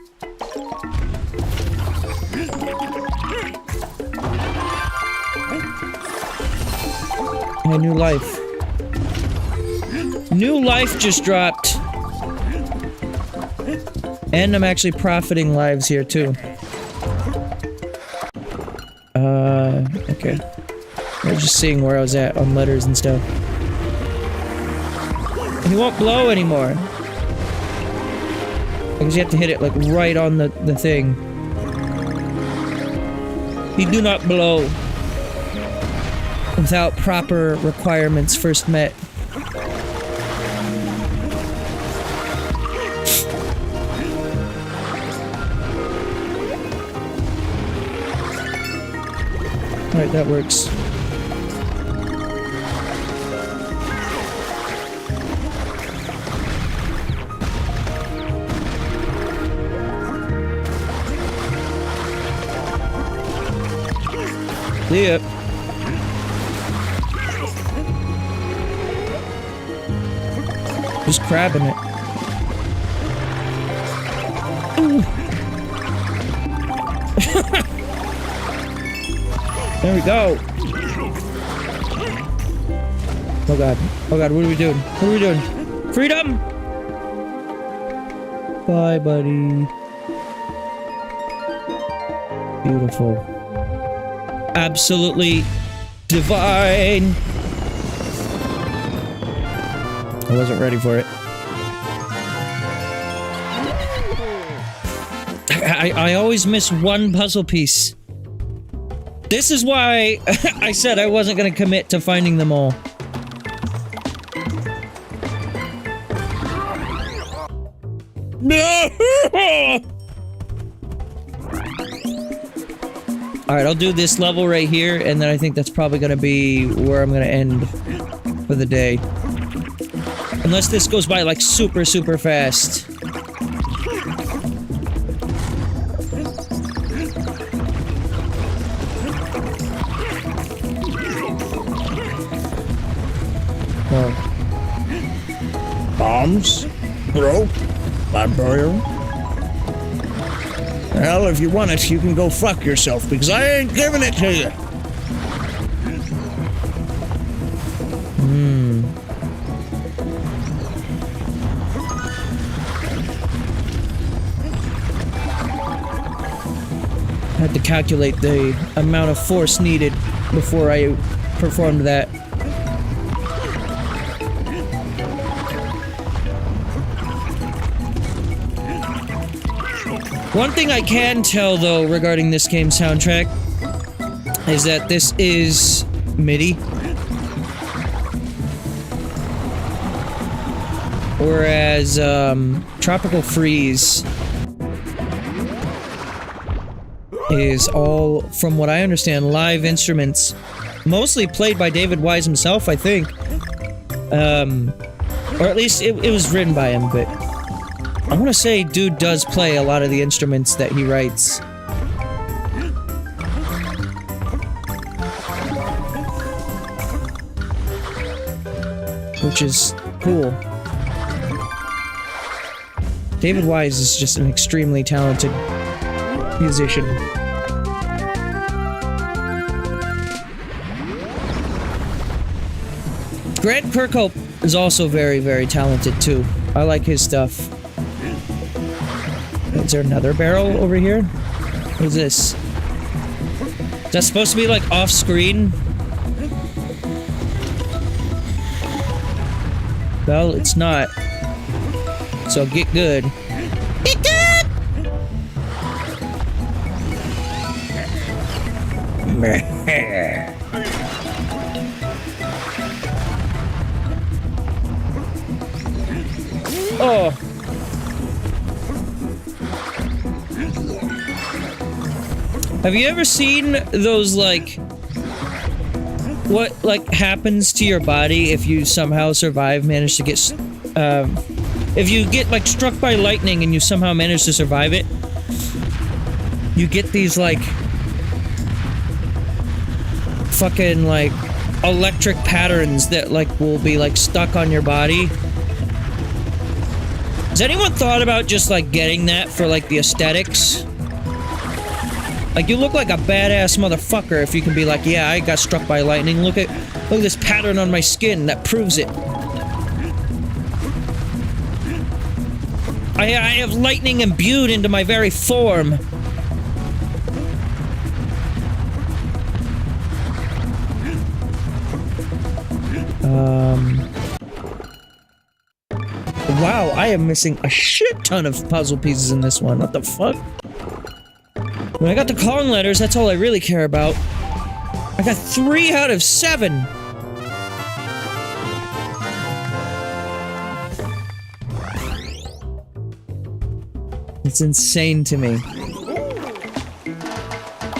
My new life. New life just dropped. And I'm actually profiting lives here too. Okay. I was just seeing where I was at on letters and stuff. And he won't blow anymore. Because you have to hit it like right on the thing. He do not blow without proper requirements first met. Alright, that works. Yep. Just crabbing it. Ooh. There we go. Oh god. Oh god, what are we doing? What are we doing? Freedom! Bye, buddy. Beautiful. Absolutely divine. I wasn't ready for it. I always miss one puzzle piece. This is why I said I wasn't gonna commit to finding them all. Alright, I'll do this level right here, and then I think that's probably gonna be where I'm gonna end for the day. Unless this goes by, like, super, super fast. Oh. Bombs? Bro? Librarian? Well, if you want it, you can go fuck yourself, because I ain't giving it to you. I had to calculate the amount of force needed before I performed that. One thing I can tell, though, regarding this game's soundtrack is that this is MIDI. Whereas, Tropical Freeze is all, from what I understand, live instruments, mostly played by David Wise himself, I think. Or at least it was written by him, but I want to say dude does play a lot of the instruments that he writes. Which is cool. David Wise is just an extremely talented musician. Grant Kirkhope is also very, very talented too. I like his stuff. Is there another barrel over here? What is this? Is that supposed to be like off screen? Well, it's not. So get good. Get good! Oh. Have you ever seen those, like, what, like, happens to your body if you somehow manage to get, if you get, like, struck by lightning and you somehow manage to survive it? you get these, like, fucking, like, electric patterns that, like, will be, like, stuck on your body. Has anyone thought about just, like, getting that for, like, the aesthetics? Like, you look like a badass motherfucker if you can be like, yeah, I got struck by lightning. Look at this pattern on my skin that proves it. I have lightning imbued into my very form. Wow, I am missing a shit ton of puzzle pieces in this one. What the fuck? When I got the Kong letters, that's all I really care about. I got 3 out of 7. It's insane to me.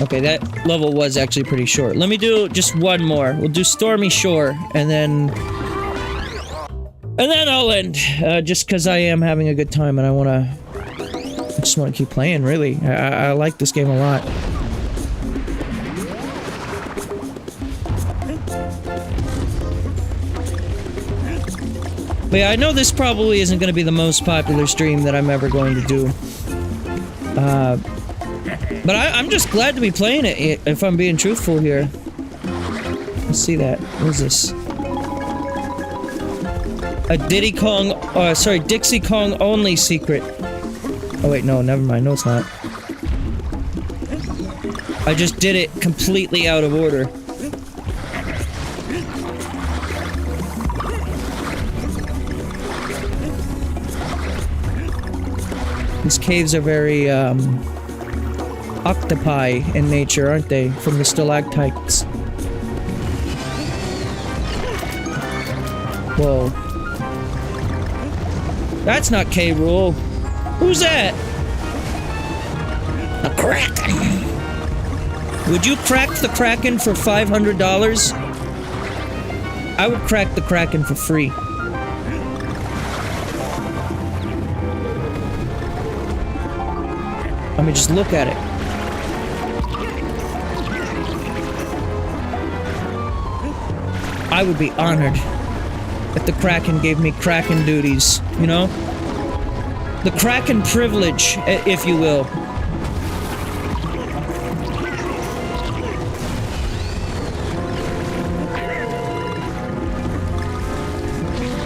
Okay, that level was actually pretty short. Let me do just one more. We'll do Stormy Shore, and then I'll end. Just because I am having a good time, and I just want to keep playing, really. I like this game a lot. But yeah, I know this probably isn't going to be the most popular stream that I'm ever going to do. But I'm just glad to be playing it, if I'm being truthful here. Let's see that. What is this? A Diddy Kong, sorry, Dixie Kong only secret. Oh wait, no, never mind. No, it's not. I just did it completely out of order. These caves are very, octopi in nature, aren't they? From the stalactites. Whoa. That's not K-Rool. Who's that? A Kraken. Would you crack the Kraken for $500? I would crack the Kraken for free. Let me just look at it. I would be honored if the Kraken gave me Kraken duties, you know? The Kraken privilege, if you will.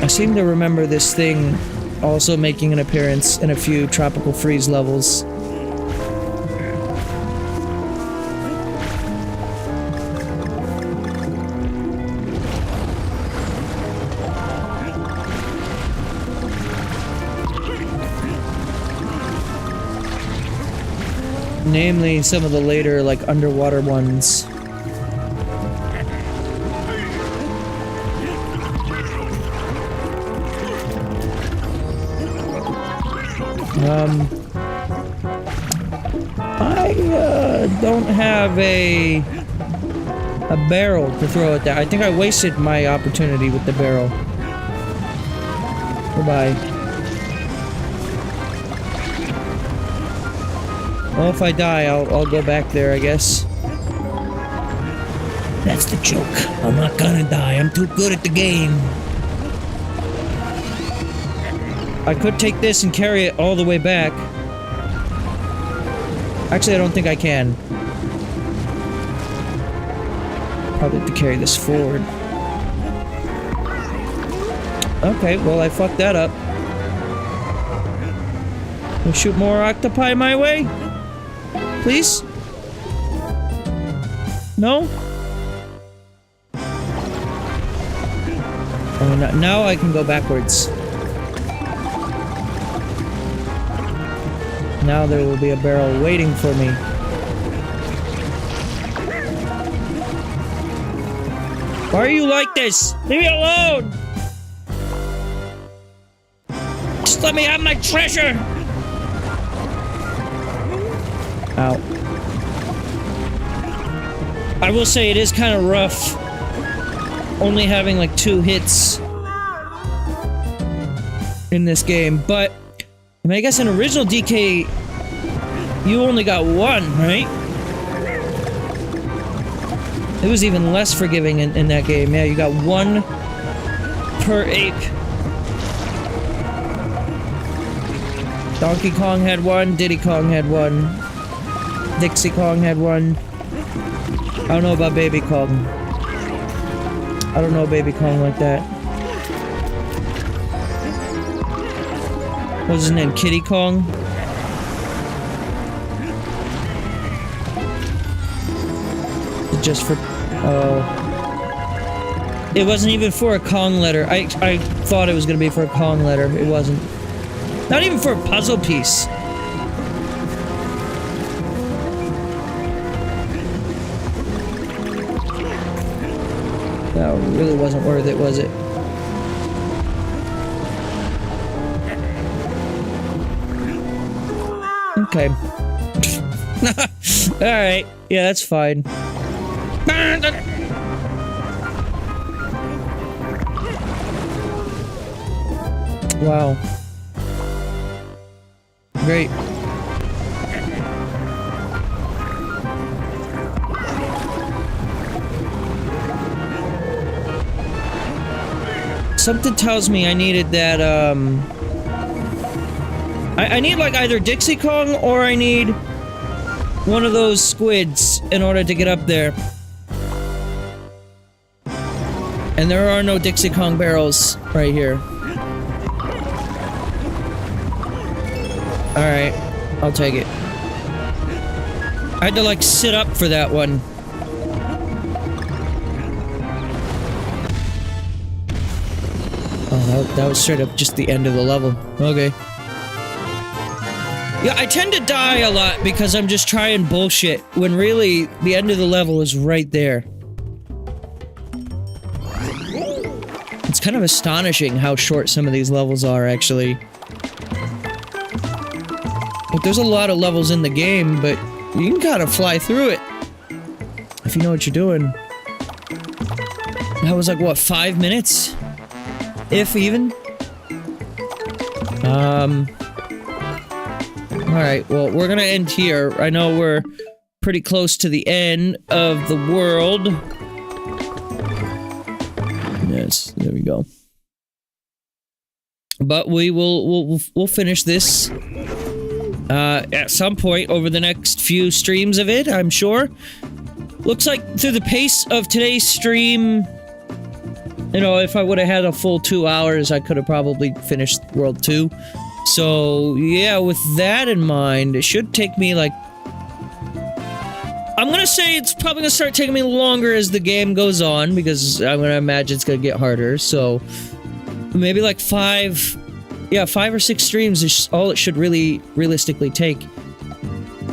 I seem to remember this thing also making an appearance in a few Tropical Freeze levels. Namely, some of the later, like, underwater ones. I don't have a barrel to throw at that. I think I wasted my opportunity with the barrel. Goodbye. Well, if I die, I'll go back there, I guess. That's the joke. I'm not gonna die. I'm too good at the game. I could take this and carry it all the way back. Actually, I don't think I can. Probably have to carry this forward. Okay, well, I fucked that up. We'll shoot more octopi my way? Please? No? Oh, no, now I can go backwards. Now there will be a barrel waiting for me. Why are you like this? Leave me alone! Just let me have my treasure! Ow. I will say it is kind of rough. Only having like 2 hits in this game, but I mean, I guess in original DK You only got one, right? It was even less forgiving in that game. Yeah, you got one per ape. Donkey Kong had one, Diddy Kong had one, Dixie Kong had one. I don't know about Baby Kong. I don't know Baby Kong like that. What was his name? Kitty Kong? Just for... it wasn't even for a Kong letter. I thought it was gonna be for a Kong letter. It wasn't. Not even for a puzzle piece. That really wasn't worth it, was it? Okay. Alright. Yeah, that's fine. Wow. Great. Something tells me I needed that, I need, like, either Dixie Kong or I need one of those squids in order to get up there. And there are no Dixie Kong barrels right here. Alright, I'll take it. I had to, like, sit up for that one. Oh, that was straight up just the end of the level. Okay. Yeah, I tend to die a lot because I'm just trying bullshit, when really, the end of the level is right there. It's kind of astonishing how short some of these levels are, actually. Like, there's a lot of levels in the game, but you can kind of fly through it. If you know what you're doing. That was like, what, 5 minutes? If even? Alright, well, we're gonna end here. I know we're pretty close to the end of the world. Yes, there we go. But we'll finish this at some point over the next few streams of it, I'm sure. Looks like through the pace of today's stream, you know, if I would have had a full 2 hours, I could have probably finished World 2. So, yeah, with that in mind, it should take me, like... I'm gonna say it's probably gonna start taking me longer as the game goes on, because I'm gonna imagine it's gonna get harder, so... Maybe like 5 or 6 streams is all it should really realistically take.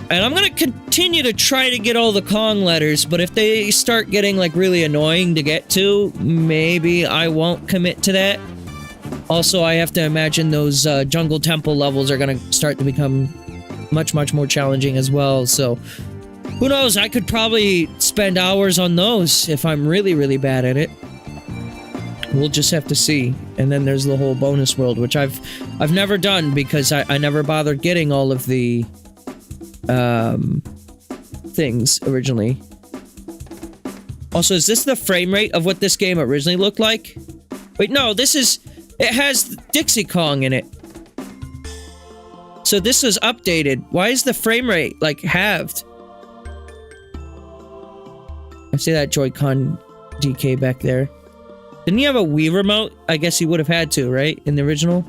And I'm gonna continue to try to get all the Kong letters, but if they start getting, like, really annoying to get to, maybe I won't commit to that. Also, I have to imagine those Jungle Temple levels are gonna start to become much more challenging as well, so... Who knows, I could probably spend hours on those if I'm really bad at it. We'll just have to see. And then there's the whole bonus world, which I've never done because I never bothered getting all of the things originally. Also, is this the frame rate of what this game originally looked like? Wait, no, this is... It has Dixie Kong in it. So this was updated. Why is the frame rate, like, halved? I see that Joy-Con DK back there. Didn't he have a Wii remote? I guess he would have had to, right? In the original?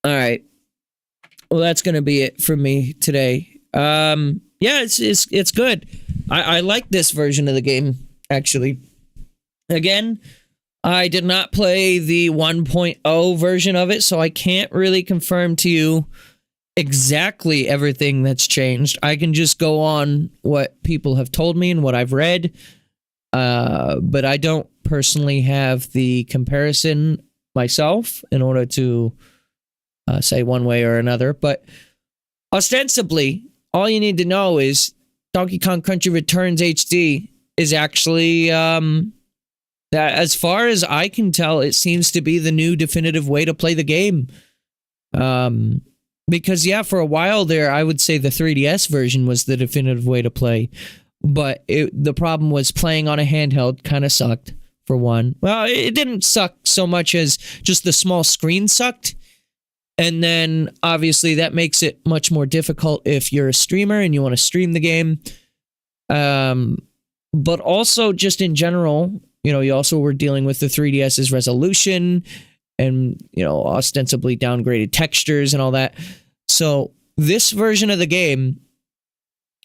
Alright. Well, that's gonna be it for me today. Yeah, it's good. I like this version of the game, actually. Again, I did not play the 1.0 version of it, so I can't really confirm to you exactly everything that's changed. I can just go on what people have told me and what I've read, but I don't personally have the comparison myself in order to say one way or another. But ostensibly, all you need to know is Donkey Kong Country Returns HD is actually As far as I can tell, it seems to be the new definitive way to play the game. Because yeah, for a while there, I would say the 3DS version was the definitive way to play. But the problem was playing on a handheld kind of sucked, for one. Well, it didn't suck so much as just the small screen sucked. And then, obviously, that makes it much more difficult if you're a streamer and you want to stream the game. But also, just in general, you also were dealing with the 3DS's resolution and, ostensibly downgraded textures and all that. So, this version of the game,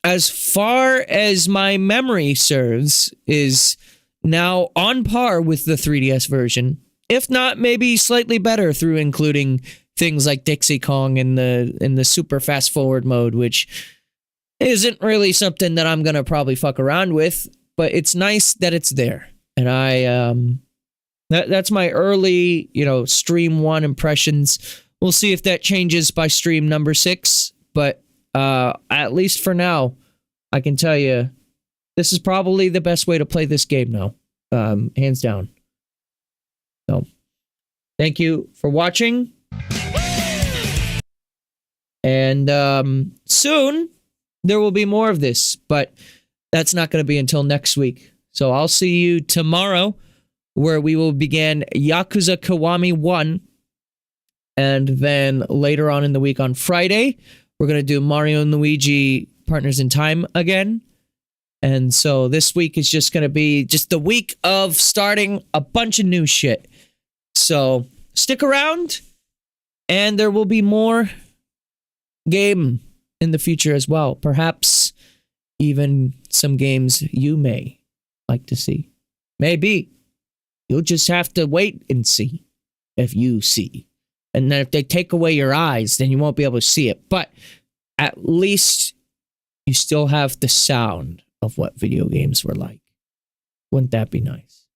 as far as my memory serves, is now on par with the 3DS version. If not, maybe slightly better through including things like Dixie Kong in the super fast forward mode, which isn't really something that I'm gonna probably fuck around with, but it's nice that it's there. And that's my early, stream 1 impressions. We'll see if that changes by stream number 6, but at least for now, I can tell you this is probably the best way to play this game now, hands down. So, thank you for watching. And soon, there will be more of this, but that's not going to be until next week. So I'll see you tomorrow, where we will begin Yakuza Kiwami 1. And then later on in the week on Friday, we're going to do Mario and Luigi Partners in Time again. And so this week is just going to be just the week of starting a bunch of new shit. So stick around, and there will be more game in the future as well. Perhaps even some games you may like to see. Maybe. You'll just have to wait and see if you see. And then if they take away your eyes, then you won't be able to see it. But at least you still have the sound of what video games were like. Wouldn't that be nice?